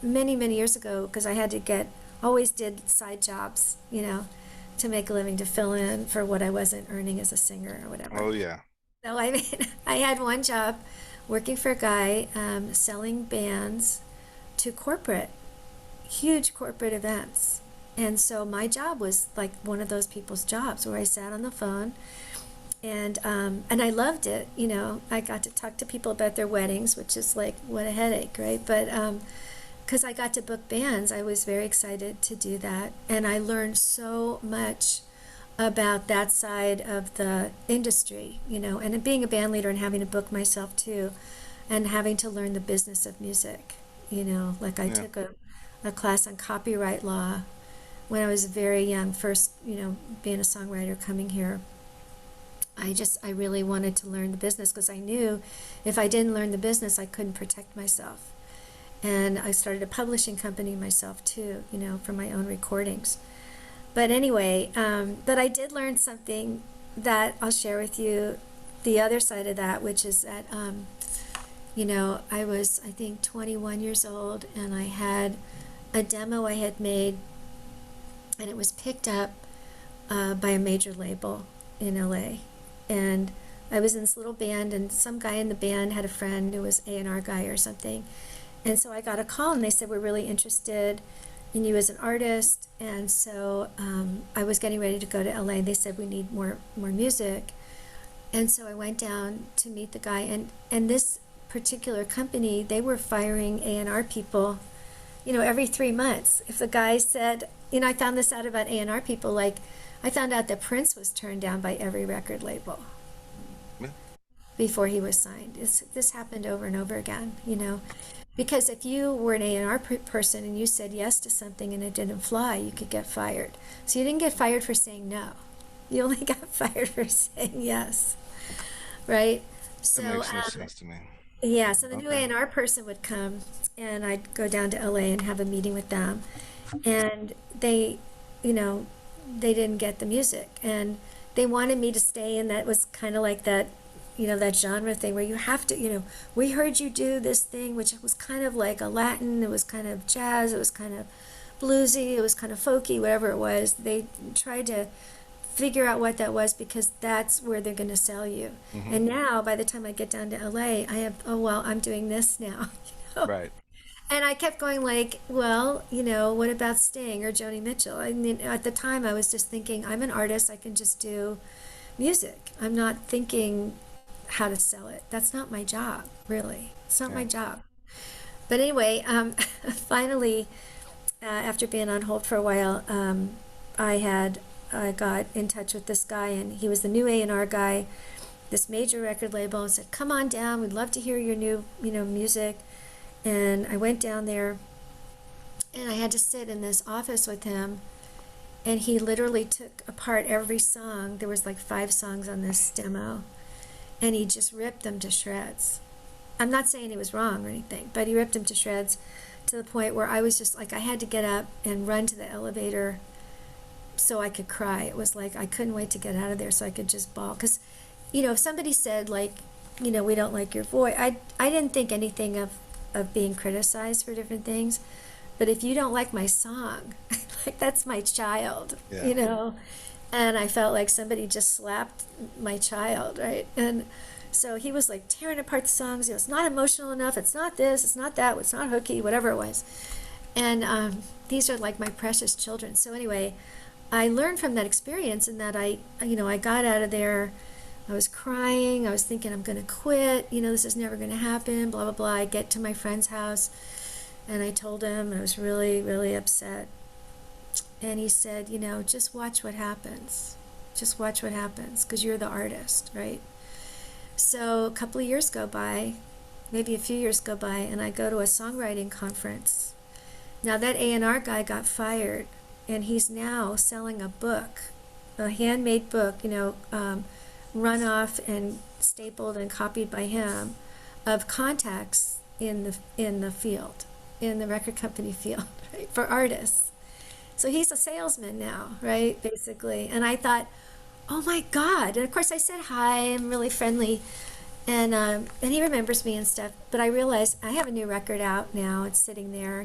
many many years ago, because I had to always did side jobs, to make a living, to fill in for what I wasn't earning as a singer or whatever. oh yeah, So I mean, I had one job working for a guy, selling bands to huge corporate events. And so my job was like one of those people's jobs where I sat on the phone And I loved it. I got to talk to people about their weddings, which is like what a headache, right? But because I got to book bands, I was very excited to do that, and I learned so much about that side of the industry, and being a band leader and having to book myself too, and having to learn the business of music. Like I Yeah. took a class on copyright law when I was very young, first, being a songwriter coming here. I really wanted to learn the business because I knew if I didn't learn the business, I couldn't protect myself. And I started a publishing company myself too, for my own recordings. But anyway, but I did learn something that I'll share with you, the other side of that, which is that, I was, I think, 21 years old, and I had a demo I had made, and it was picked up by a major label in LA. And I was in this little band, and some guy in the band had a friend who was A&R guy or something. And so I got a call, and they said, we're really interested in you as an artist. And so I was getting ready to go to LA. They said, we need more music. And so I went down to meet the guy. And this particular company, they were firing A&R people, every 3 months. If the guy said, I found this out about A&R people, like I found out that Prince was turned down by every record label Yeah. before he was signed. This happened over and over again, because if you were an A&R person and you said yes to something and it didn't fly, you could get fired. So you didn't get fired for saying no. You only got fired for saying yes, right? That So makes no sense to me. yeah, so the new Okay. A&R person would come, and I'd go down to LA and have a meeting with them, and you know, they didn't get the music, and they wanted me to stay, and that was kind of like that, that genre thing where you have to, we heard you do this thing, which was kind of like a Latin, it was kind of jazz, it was kind of bluesy, it was kind of folky, whatever it was. They tried to figure out what that was because that's where they're going to sell you. Hmm. And now, by the time I get down to LA, I have, oh, well, I'm doing this now. you know? Right. And I kept going like, well, what about Sting or Joni Mitchell? I mean, at the time, I was just thinking, I'm an artist. I can just do music. I'm not thinking how to sell it. That's not my job, really. It's not Yeah. my job. But anyway, finally, after being on hold for a while, I got in touch with this guy, and he was the new A&R guy, this major record label, and said, "Come on down. We'd love to hear your new, music." And I went down there, and I had to sit in this office with him, and he literally took apart every song. There was like 5 songs on this demo, and he just ripped them to shreds. I'm not saying he was wrong or anything, but he ripped them to shreds to the point where I was just like, I had to get up and run to the elevator so I could cry. It was like I couldn't wait to get out of there so I could just bawl. Because, if somebody said like, we don't like your voice, I didn't think anything of being criticized for different things. But if you don't like my song, like that's my child, Yeah. And I felt like somebody just slapped my child, right? And so he was like tearing apart the songs. It's not emotional enough. It's not this. It's not that. It's not hooky. Whatever it was. And these are like my precious children. So anyway, I learned from that experience, and that I got out of there. I was crying. I was thinking I'm going to quit. This is never going to happen. Blah blah blah. I get to my friend's house, and I told him I was really really upset. And he said, just watch what happens. Just watch what happens, because you're the artist, right? So a couple of years go by, maybe a few years go by, and I go to a songwriting conference. Now that A&R guy got fired, and he's now selling a book, a handmade book, run off and stapled and copied by him, of contacts in the field, in the record company field, right, for artists. So he's a salesman now, right, basically. And I thought, oh my God. And of course I said hi, I'm really friendly. And he remembers me and stuff. But I realized I have a new record out now. It's sitting there,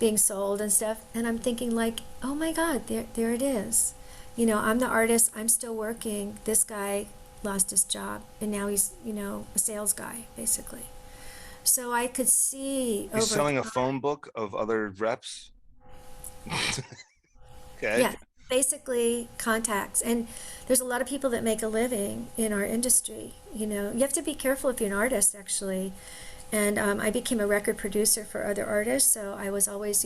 being sold and stuff. And I'm thinking like, oh my God, there it is. I'm the artist, I'm still working. This guy lost his job, and now he's, a sales guy, basically. So I could see He's over selling a time. phone book of other reps. Okay. Yeah. basically contacts. And there's a lot of people that make a living in our industry. You have to be careful if you're an artist, actually. And I became a record producer for other artists, so I was always,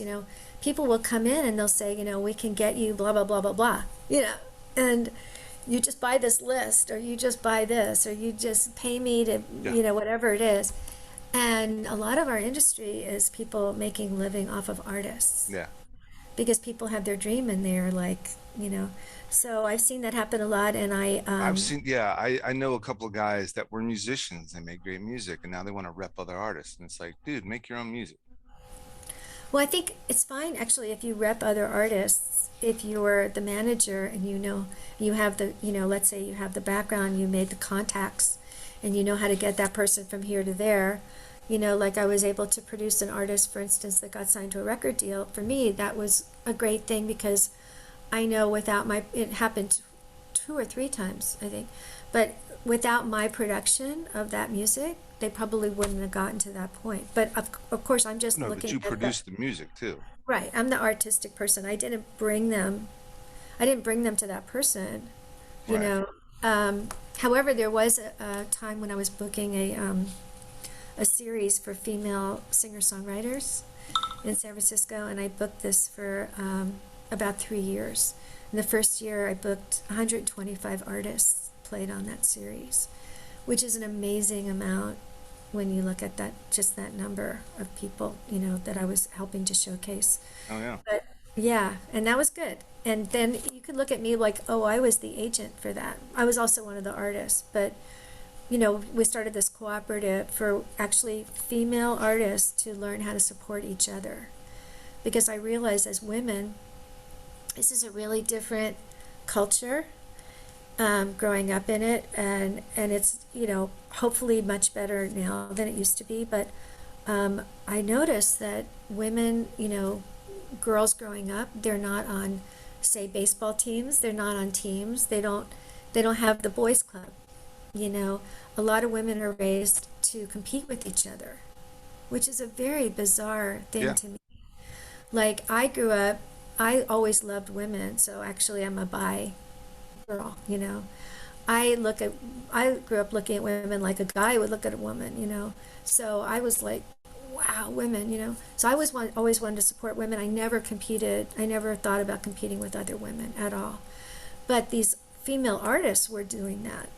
people will come in and they'll say, we can get you blah, blah, blah, blah, blah, and you just buy this list, or you just buy this, or you just pay me to, Yeah. whatever it is. And a lot of our industry is people making a living off of artists, Yeah. because people have their dream and they're like, so I've seen that happen a lot. And I've seen, yeah, I know a couple of guys that were musicians. They make great music, and now they want to rep other artists. And it's like, dude, make your own music. well, I think it's fine actually if you rep other artists, if you're the manager and you have the, let's say you have the background, you made the contacts, and you know how to get that person from here to there. Like I was able to produce an artist, for instance, that got signed to a record deal. For me, that was a great thing, because I know it happened two or three times, I think, but without my production of that music, they probably wouldn't have gotten to that point. But of course, I'm just No, but looking you at the, produce the music too. right. I'm the artistic person. I didn't bring them to that person, you Right. know. However, there was a time when I was booking a series for female singer-songwriters in San Francisco, and I booked this for about 3 years. In the first year, I booked 125 artists played on that series, which is an amazing amount when you look at that number of people, that I was helping to showcase. Oh yeah. But yeah, and that was good. And then you could look at me like, oh, I was the agent for that. I was also one of the artists, but we started this cooperative for actually female artists to learn how to support each other. Because I realized as women, this is a really different culture, growing up in it, and it's, hopefully much better now than it used to be. But I noticed that women, girls growing up, they're not on, say, baseball teams. They're not on teams. They don't have the boys club. A lot of women are raised to compete with each other, which is a very bizarre thing Yeah. to me. Like I always loved women, so actually I'm a bi girl. I grew up looking at women like a guy would look at a woman. So I was like, wow, women. So always wanted to support women. I never competed. I never thought about competing with other women at all. But these female artists were doing that.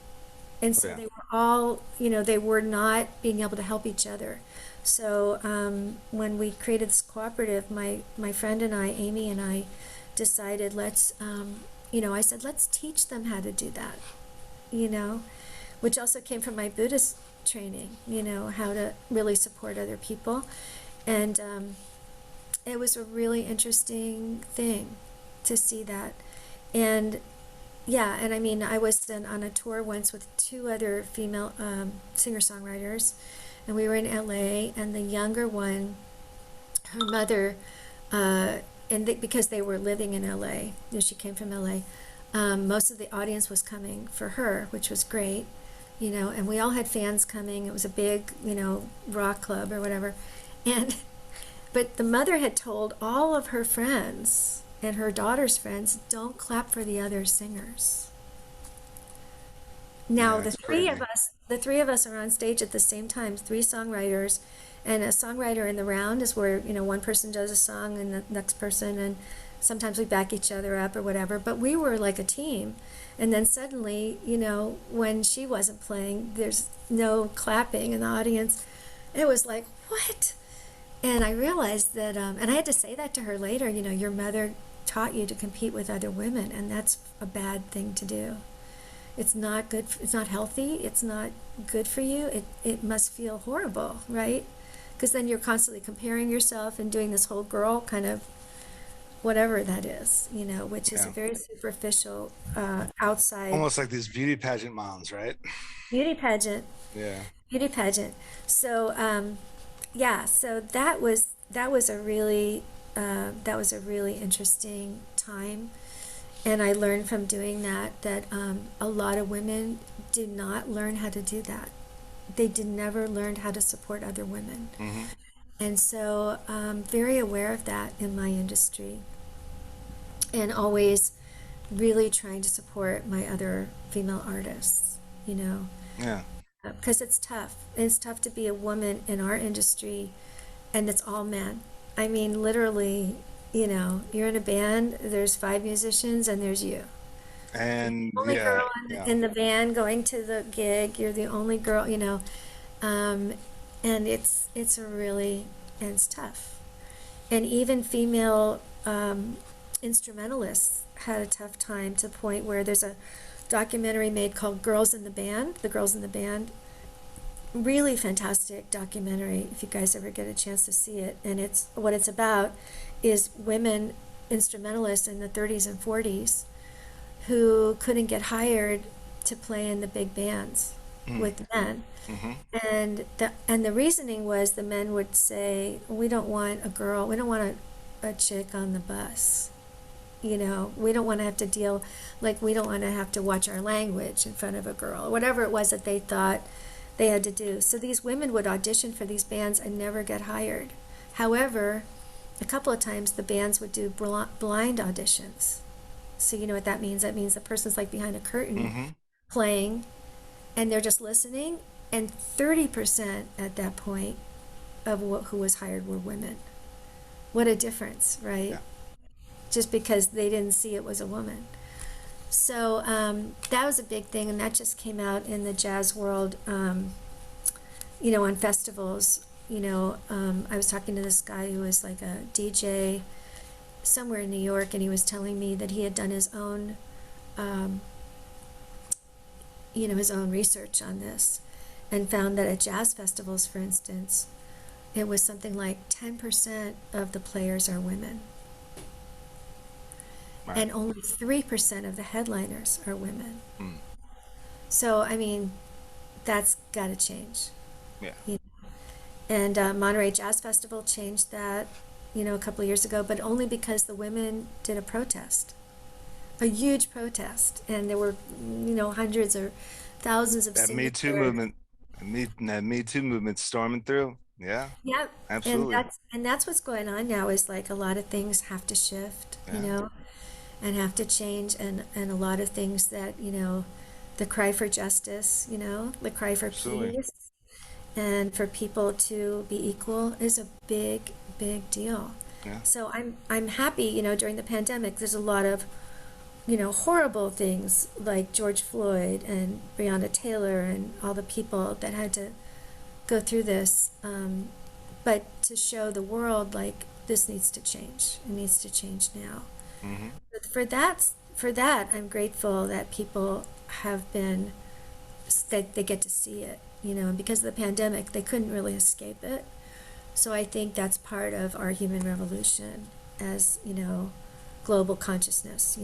And Oh so yeah. they were all, they were not being able to help each other. So when we created this cooperative, my friend and I, Amy and I, decided I said, let's teach them how to do that, which also came from my Buddhist training, how to really support other people. And it was a really interesting thing to see that. And yeah, and I mean, I was then on a tour once with two other female singer-songwriters, and we were in LA, and the younger one, her mother, because they were living in LA, she came from LA, most of the audience was coming for her, which was great, and we all had fans coming. It was a big, rock club or whatever. But the mother had told all of her friends and her daughter's friends, don't clap for the other singers. Yeah, Now that's crazy. the three of us are on stage at the same time, three songwriters, and a songwriter in the round is where, one person does a song and the next person, and sometimes we back each other up or whatever, but we were like a team. And then suddenly, when she wasn't playing, there's no clapping in the audience. It was like, what? And I realized that, and I had to say that to her later, your mother taught you to compete with other women, and that's a bad thing to do. It's not good, it's not healthy, it's not good for you. It must feel horrible, right? Because then you're constantly comparing yourself and doing this whole girl kind of whatever that is, which is a Yeah. very superficial, outside Almost like these beauty pageant moms, right? beauty pageant. Yeah. Beauty pageant. So, yeah, so that was a really interesting time, and I learned from doing that a lot of women did not learn how to do that. They did never learned how to support other women, Hmm. and so very aware of that in my industry, and always really trying to support my other female artists, Yeah. because it's tough. It's tough to be a woman in our industry, and it's all men. I mean, literally, you're in a band, there's five musicians, and there's you. You're And the only yeah, girl yeah. in the band going to the gig. You're the only girl, um, and it's a really, and it's tough. And even female instrumentalists had a tough time, to the point where there's a documentary made called Girls in the Band, The Girls in the Band. Really fantastic documentary if you guys ever get a chance to see it. And what it's about is women instrumentalists in the 30s and 40s who couldn't get hired to play in the big bands Mm. with men. Hmm. And the reasoning was, the men would say, we don't want a girl, we don't want a chick on the bus. We don't want to have to deal, like, we don't want to have to watch our language in front of a girl, or whatever it was that they thought they had to do. So these women would audition for these bands and never get hired. However, a couple of times the bands would do blind auditions. So you know what that means? That means the person's like behind a curtain Hmm. playing, and they're just listening. And 30% at that point of who was hired were women. What a difference, right? Yeah. Just because they didn't see it was a woman. So that was a big thing, and that just came out in the jazz world, on festivals. I was talking to this guy who was like a DJ somewhere in New York, and he was telling me that he had done um, his own research on this, and found that at jazz festivals, for instance, it was something like 10% of the players are women, Right. and only 3% of the headliners are women. Mm. So, I mean, that's got to change. Yeah. You know? And Monterey Jazz Festival changed that, a couple of years ago, but only because the women did a protest, a huge protest, and there were, hundreds or thousands of That Me Too signatures. movement, that Me Too movement storming through. Yeah, Yep. And absolutely. that's what's going on now, is like a lot of things have to shift, Yeah, and have to change, and a lot of things that, the cry for justice, the cry for absolutely. peace, and for people to be equal is a big, big deal. Yeah. So I'm happy, during the pandemic, there's a lot of, horrible things like George Floyd and Breonna Taylor and all the people that had to go through this. But to show the world, like, this needs to change. It needs to change now. Hmm. But for that, I'm grateful that people have been, that they get to see it, and because of the pandemic, they couldn't really escape it. So I think that's part of our human revolution as, global consciousness,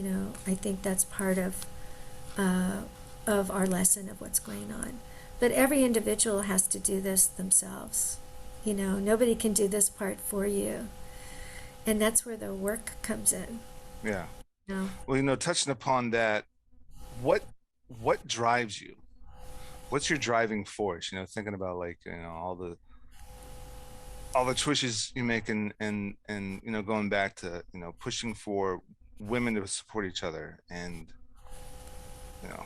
I think that's part uh, of our lesson of what's going on. But every individual has to do this themselves. Nobody can do this part for you. And that's where the work comes in. Yeah. You know? Well, touching upon that, what what drives you? What's your driving force? Thinking about, like, all the choices you make, and going back to, pushing for women to support each other, and you know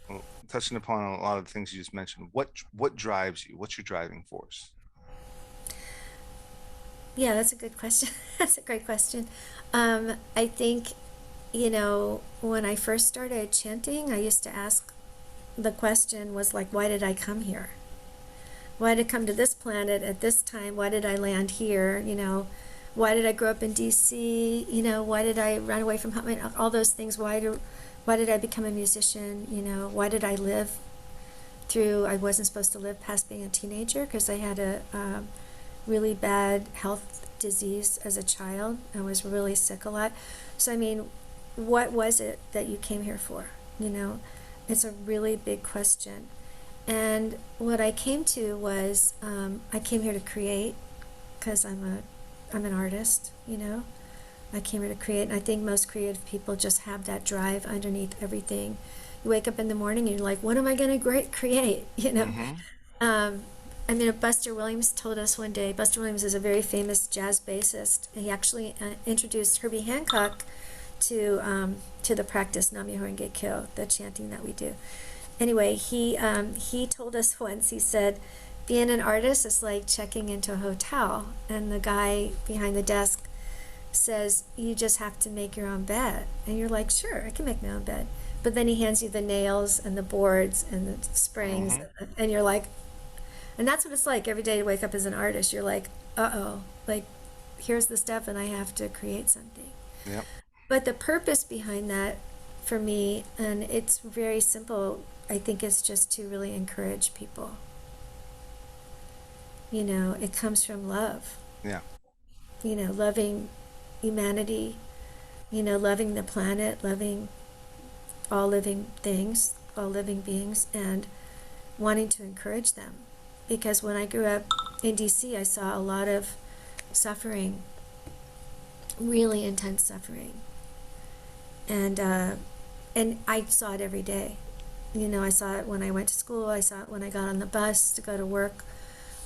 well, touching upon a lot of the things you just mentioned. What drives you? What's your driving force? Yeah, that's a good question. That's a great question. I think, when I first started chanting, I used to ask, the question was like, why did I come here? Why did I come to this planet at this time? Why did I land here? Why did I grow up in DC? Why did I run away from home? I mean, all those things. Why did I become a musician? Why did I live through, I wasn't supposed to live past being a teenager because I had a really bad health disease as a child. I was really sick a lot. So, I mean, what was it that you came here for? It's a really big question. And what I came to was, I came here to create, because I'm an artist. I came here to create, and I think most creative people just have that drive underneath everything. You wake up in the morning and you're like, what am I going to create? Mm-hmm. Um, I mean, Buster Williams told us one day. Buster Williams is a very famous jazz bassist. He actually introduced Herbie Hancock to the practice Nam Myoho Renge Kyo, the chanting that we do. Anyway, he told us once. He said, being an artist is like checking into a hotel, and the guy behind the desk says, you just have to make your own bed. And you're like, sure, I can make my own bed. But then he hands you the nails and the boards and the springs, and you're like, and that's what it's like every day to wake up as an artist. You're like, uh-oh, like, here's the stuff and I have to create something. Yep. But the purpose behind that for me, and it's very simple, I think it's just to really encourage people. You know, it comes from love. Yeah. You know, loving humanity, you know, loving the planet, loving all living things, all living beings, and wanting to encourage them. Because when I grew up in DC, I saw a lot of suffering, really intense suffering. And I saw it every day. You know, I saw it when I went to school, I saw it when I got on the bus to go to work.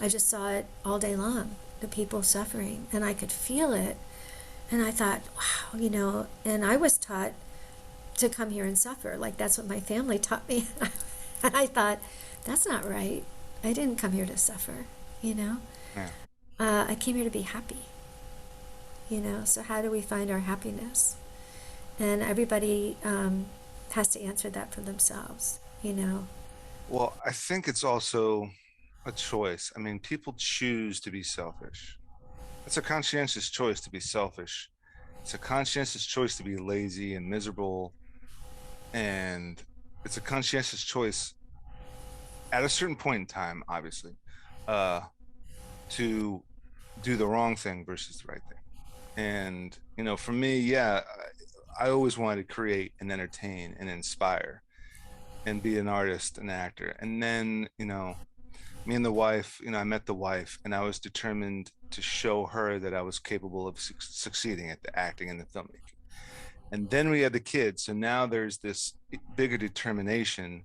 I just saw it all day long, the people suffering, and I could feel it. And I thought, wow, you know, and I was taught to come here and suffer. Like, that's what my family taught me. And I thought, that's not right. I didn't come here to suffer, you know? Yeah. I came here to be happy, you know? So how do we find our happiness? And everybody has to answer that for themselves, you know? Well, I think it's also a choice. I mean, people choose to be selfish. It's a conscientious choice to be selfish. It's a conscientious choice to be lazy and miserable. And it's a conscientious choice at a certain point in time, obviously, to do the wrong thing versus the right thing. And, you know, for me, yeah, I always wanted to create and entertain and inspire and be an artist, an actor. And then, you know, me and the wife, you know, I met the wife and I was determined to show her that I was capable of succeeding at the acting and the filmmaking. And then we had the kids. So now there's this bigger determination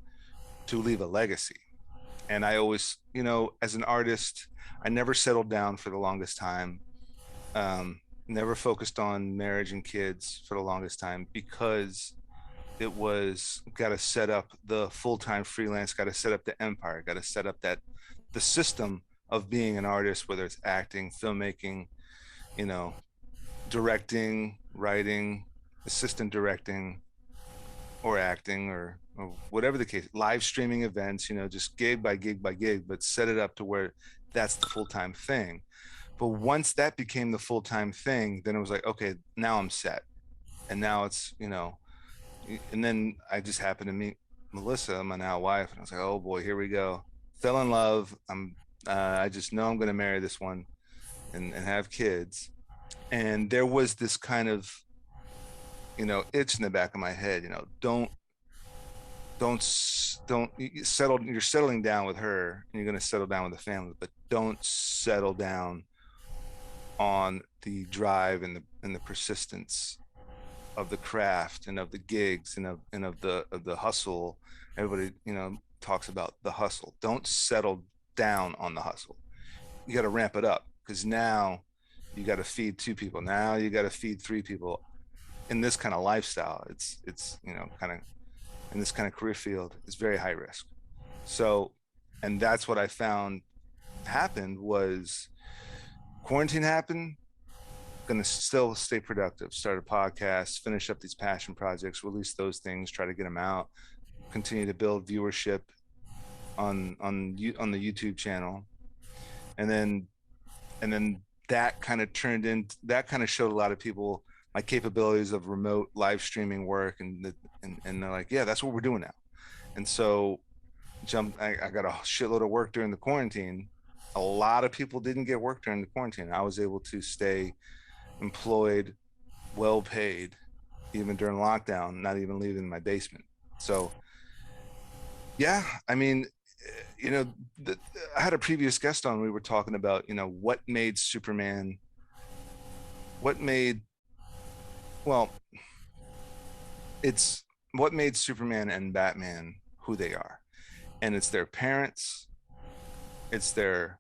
to leave a legacy. And I always, you know, as an artist, I never settled down for the longest time. Never focused on marriage and kids for the longest time because it was got to set up the full-time freelance, got to set up the empire, got to set up that the system of being an artist, whether it's acting, filmmaking, you know, directing, writing, assistant directing, or acting, or whatever the case, live streaming events, you know, just gig by gig by gig, but set it up to where that's the full-time thing. But once that became the full-time thing, then it was like, okay, now I'm set. And now it's, you know, and then I just happened to meet Melissa, my now wife, and I was like, oh boy, here we go. Fell in love. I just know I'm going to marry this one and have kids. And there was this kind of, you know, itch in the back of my head, you know, don't settle. You're settling down with her and you're going to settle down with the family, but don't settle down on the drive and the persistence of the craft and of the gigs and of the hustle. Everybody, you know, talks about the hustle. Don't settle down on the hustle. You got to ramp it up because now you got to feed 2 people. Now you got to feed 3 people. In this kind of lifestyle, it's you know, kind of in this kind of career field, it's very high risk. So, and that's what I found happened was quarantine happened. Going to still stay productive, start a podcast, finish up these passion projects, release those things, try to get them out, continue to build viewership on the YouTube channel. And then that kind of showed a lot of people my capabilities of remote live streaming work, and they're like, yeah, that's what we're doing now. And so I got a shitload of work during the quarantine. A lot of people didn't get work during the quarantine. I was able to stay employed, well paid, even during lockdown, not even leaving my basement. So yeah, I mean, you know, I had a previous guest on, we were talking about, you know, what made Superman and Batman who they are. And it's their parents, it's their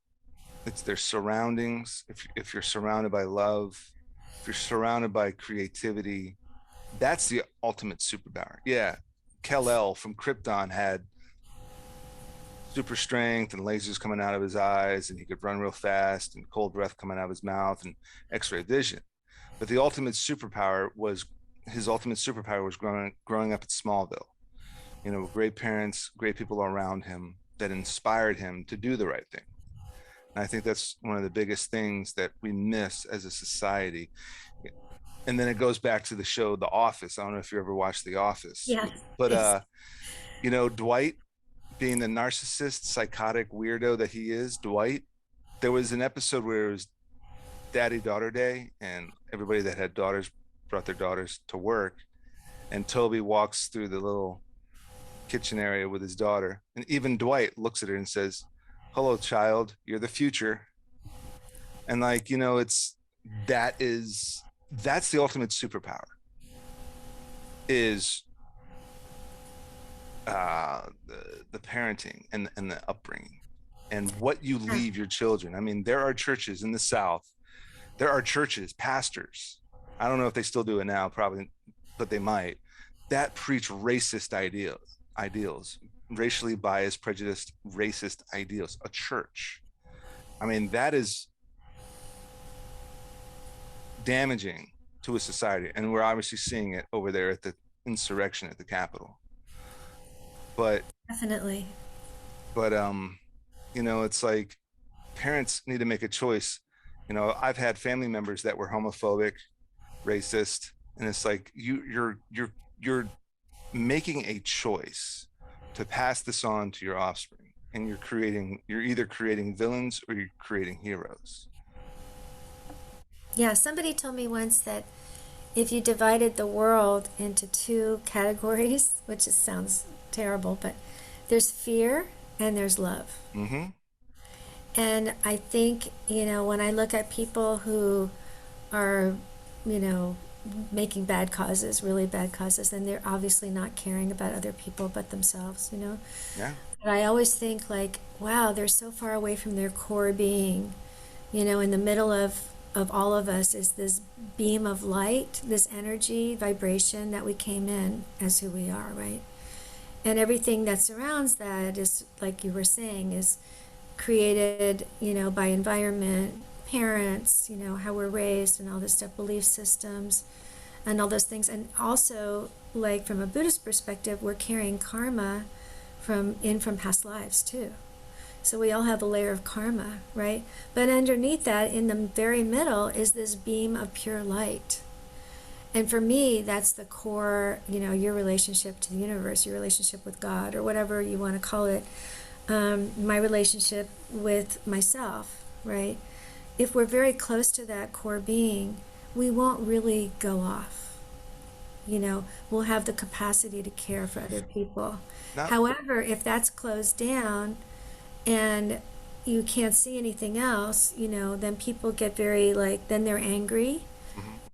surroundings. If you're surrounded by love, if you're surrounded by creativity, That's the ultimate superpower. Yeah. Kal-El from Krypton had super strength and lasers coming out of his eyes, and he could run real fast, and cold breath coming out of his mouth, and X-ray vision. But the ultimate superpower was growing up at Smallville. You know, great parents, great people around him that inspired him to do the right thing. And I think that's one of the biggest things that we miss as a society. And then it goes back to the show The Office. I don't know if you ever watched The Office, Yeah. but It's, you know, Dwight being the narcissist, psychotic weirdo that he is, Dwight. There was an episode where it was Daddy Daughter Day, and everybody that had daughters brought their daughters to work. And Toby walks through the little kitchen area with his daughter, and even Dwight looks at her and says, "Hello, child. You're the future." And like, you know, that's the ultimate superpower. Is the parenting and the upbringing and what you leave your children. I mean, there are churches in the South, there are churches, pastors, I don't know if they still do it now, probably, but they might, that preach racist ideals, racially biased, prejudiced, racist ideals. A church, I mean, that is damaging to a society, and we're obviously seeing it over there at the insurrection at the Capitol. But definitely. but you know, it's like parents need to make a choice. You know, I've had family members that were homophobic, racist, and it's like you're making a choice to pass this on to your offspring, and you're either creating villains or you're creating heroes. Yeah, somebody told me once that if you divided the world into two categories, which just sounds terrible, but there's fear and there's love. Mm-hmm. And I think, when I look at people who are, you know, making bad causes, really bad causes, then they're obviously not caring about other people but themselves. Yeah. But I always think like, wow, they're so far away from their core being. In the middle of all of us is this beam of light, this energy, vibration that we came in as who we are, right? And everything that surrounds that is, like you were saying, is created, by environment, parents, how we're raised and all this stuff, belief systems and all those things. And also, like from a Buddhist perspective, we're carrying karma from past lives too. So we all have a layer of karma, right? But underneath that, in the very middle, is this beam of pure light. And for me, that's the core, your relationship to the universe, your relationship with God, or whatever you want to call it, my relationship with myself, right? If we're very close to that core being, we won't really go off. We'll have the capacity to care for other people. Not. However, if that's closed down and you can't see anything else, then people get very then they're angry,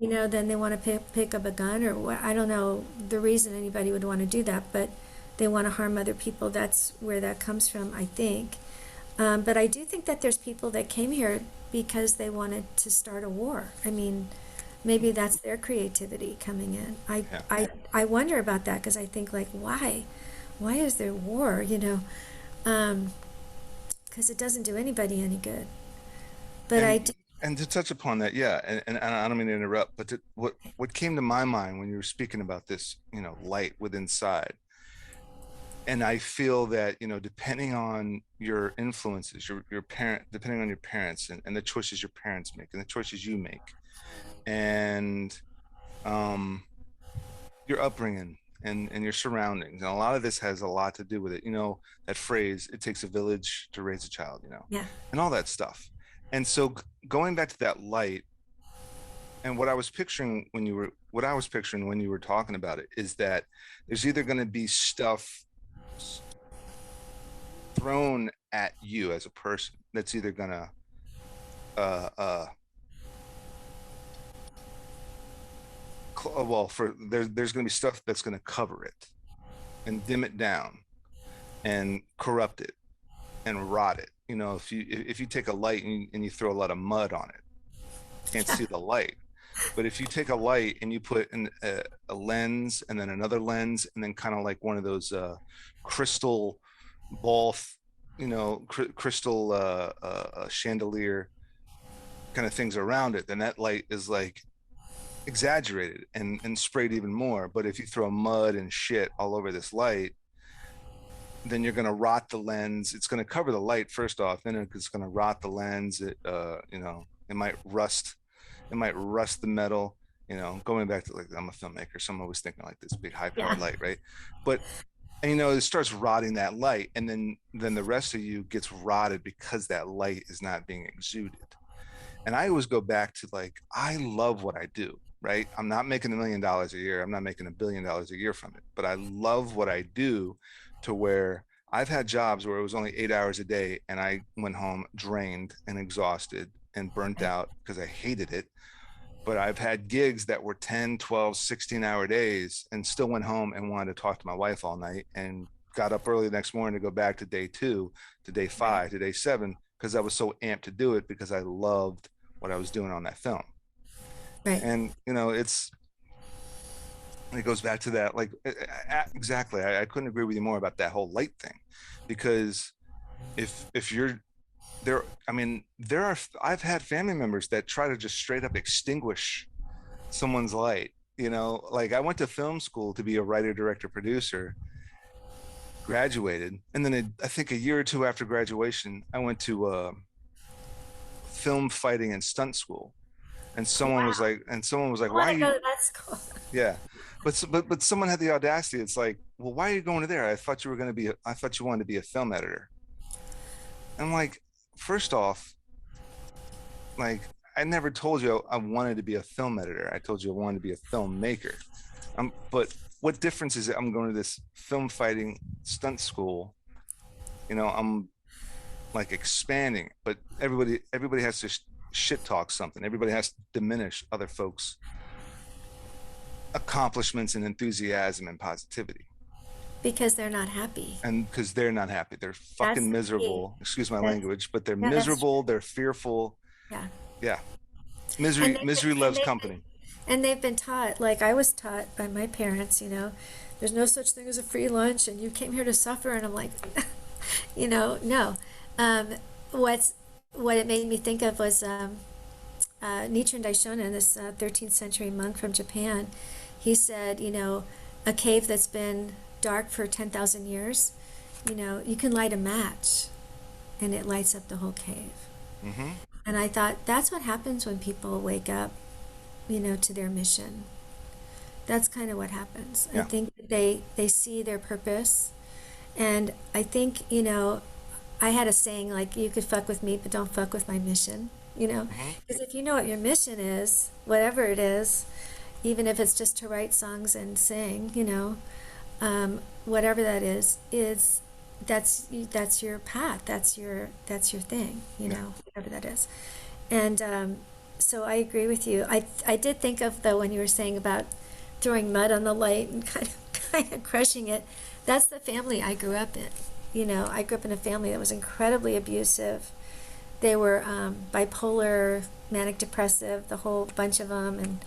Mm-hmm. then they want to pick up a gun or what. I don't know the reason anybody would want to do that, but they want to harm other people. That's where that comes from, I think. But I do think that there's people that came here because they wanted to start a war. I mean, maybe that's their creativity coming in. Yeah. I wonder about that because I think like, why is there war? Because it doesn't do anybody any good. But and and to touch upon that, yeah, and I don't mean to interrupt, but what came to my mind when you were speaking about this, light within inside, and I feel that, depending on your influences, your parent, depending on your parents and the choices your parents make and the choices you make, and um your upbringing and your surroundings, and a lot of this has a lot to do with it. That phrase, "It takes a village to raise a child," yeah, and all that stuff. And so going back to that light, and what I was picturing when you were talking about it is that there's either going to be stuff thrown at you as a person that's either going to uh uh well, there's going to be stuff that's going to cover it and dim it down and corrupt it and rot it. If you take a light and you throw a lot of mud on it, you can't see the light. But if you take a light and you put in a lens and then another lens and then kind of like one of those crystal ball, crystal chandelier kind of things around it, then that light is like exaggerated and sprayed even more. But if you throw mud and shit all over this light, then you're going to rot the lens. It's going to cover the light first off, then it's going to rot the lens. It might rust. It might rust the metal. Going back to, like, I'm a filmmaker, so I'm always thinking like this big high powered light, right? But it starts rotting that light, and then the rest of you gets rotted because that light is not being exuded. And I always go back to, like, I love what I do, right? I'm not making $1 million a year. I'm not making $1 billion a year from it, but I love what I do, to where I've had jobs where it was only 8 hours a day and I went home drained and exhausted and burnt out because I hated it. But I've had gigs that were 10, 12, 16-hour days and still went home and wanted to talk to my wife all night and got up early the next morning to go back to day 2, to day 5, to day 7, because I was so amped to do it because I loved what I was doing on that film. Right. And, it goes back to that, like, exactly. I couldn't agree with you more about that whole light thing, because if you're there, I've had family members that try to just straight up extinguish someone's light. Like, I went to film school to be a writer, director, producer, graduated, and then I think a year or two after graduation, I went to film fighting and stunt school. And someone was like, why are you go to that school? Yeah. But someone had the audacity. It's like, well, why are you going to there? I thought you wanted to be a film editor. I'm like, first off, like, I never told you I wanted to be a film editor. I told you I wanted to be a filmmaker. But what difference is it? I'm going to this film fighting stunt school. I'm like expanding, but everybody has to shit talk something. Everybody has to diminish other folks' accomplishments and enthusiasm and positivity, because they're not happy. And because they're not happy, they're fucking miserable. Excuse my language, but they're miserable. They're fearful. Yeah. Misery loves company. And they've been taught, like I was taught by my parents, there's no such thing as a free lunch, and you came here to suffer. And I'm like, no. What it made me think of was Nichiren Daishonin, this 13th century monk from Japan. He said, a cave that's been dark for 10,000 years, you can light a match and it lights up the whole cave. Mm-hmm. And I thought, that's what happens when people wake up, to their mission. That's kind of what happens. Yeah. I think they see their purpose. And I think, I had a saying, like, you could fuck with me, but don't fuck with my mission, because if you know what your mission is, whatever it is, even if it's just to write songs and sing, whatever that is that's your path, that's your thing, whatever that is. And so I agree with you. I did think of, though, when you were saying about throwing mud on the light and kind of crushing it, that's the family I grew up in. I grew up in a family that was incredibly abusive. They were bipolar, manic depressive, the whole bunch of them,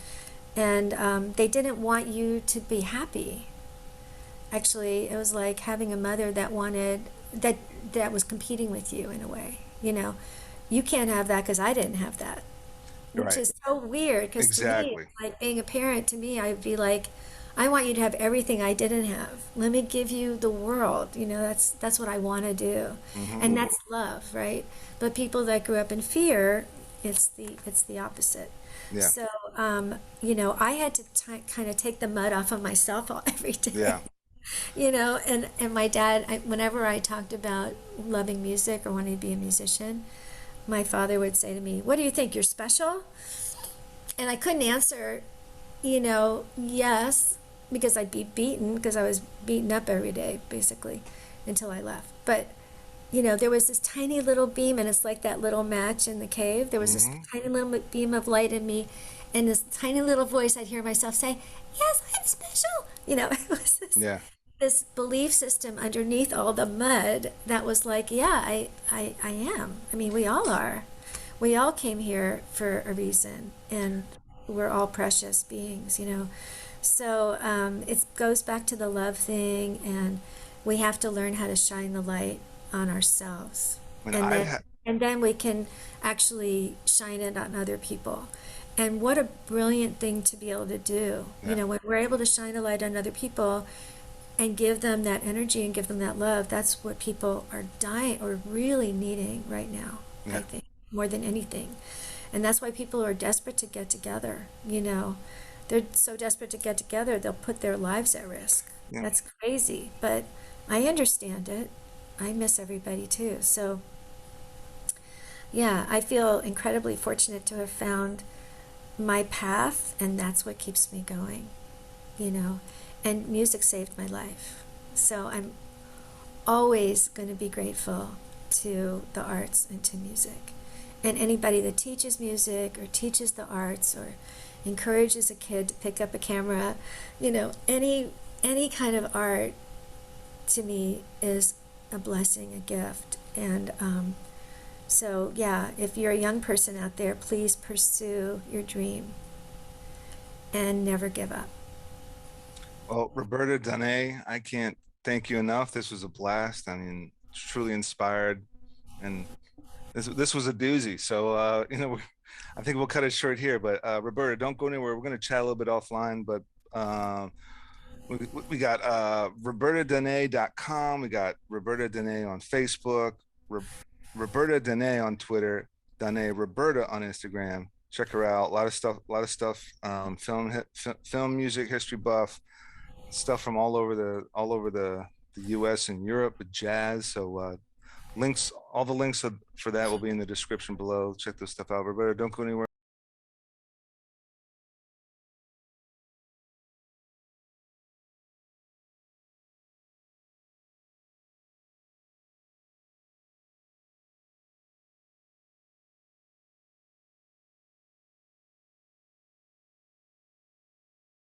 and they didn't want you to be happy. Actually, it was like having a mother that wanted that was competing with you in a way. You can't have that because I didn't have that, which is so weird. Because to me, like, being a parent, to me, I'd be like, I want you to have everything I didn't have. Let me give you the world. That's what I want to do, and that's love, right? But people that grew up in fear, it's the opposite. Yeah. So, I had to kind of take the mud off of myself every day. Yeah. And my dad, whenever I talked about loving music or wanting to be a musician, my father would say to me, "What do you think? You're special?" And I couldn't answer, yes, because I'd be beaten, because I was beaten up every day, basically, until I left. But, there was this tiny little beam, and it's like that little match in the cave. There was this tiny little beam of light in me, and this tiny little voice, I'd hear myself say, "Yes, I'm special." It was this belief system underneath all the mud that was like, yeah, I am. I mean, we all are. We all came here for a reason. And we're all precious beings, you know. So it goes back to the love thing, and we have to learn how to shine the light on ourselves, I mean, and I've then had, and then we can actually shine it on other people. And what a brilliant thing to be able to do. You yeah, know, when we're able to shine a light on other people and give them that energy and give them that love, that's what people are dying or really needing right now, I yeah, think, more than anything. And that's why people are desperate to get together, you know. They're so desperate to get together, they'll put their lives at risk. yeah. That's crazy, but I understand it. I miss everybody too. So, yeah, I feel incredibly fortunate to have found my path, and that's what keeps me going, you know. And music saved my life. So I'm always going to be grateful to the arts and to music. And anybody that teaches music or teaches the arts or encourages a kid to pick up a camera, you know, any kind of art to me is a blessing, a gift. And so, yeah, if you're a young person out there, please pursue your dream and never give up. Well, Roberta Donnaye, I can't thank you enough. This was a blast. I mean, truly inspired, and this was a doozy. So I think we'll cut it short here. But Roberta, don't go anywhere. We're gonna chat a little bit offline, but uh, we got robertadonnaye.com. We got Roberta Donnaye on Facebook, Ro- Roberta Donnaye on Twitter, Donnaye Roberta on Instagram. Check her out. A lot of stuff. A lot of stuff. Film, music, history buff stuff from all over the U.S. and Europe with jazz. So links, all the links for that will be in the description below. Check this stuff out. Roberta, don't go anywhere.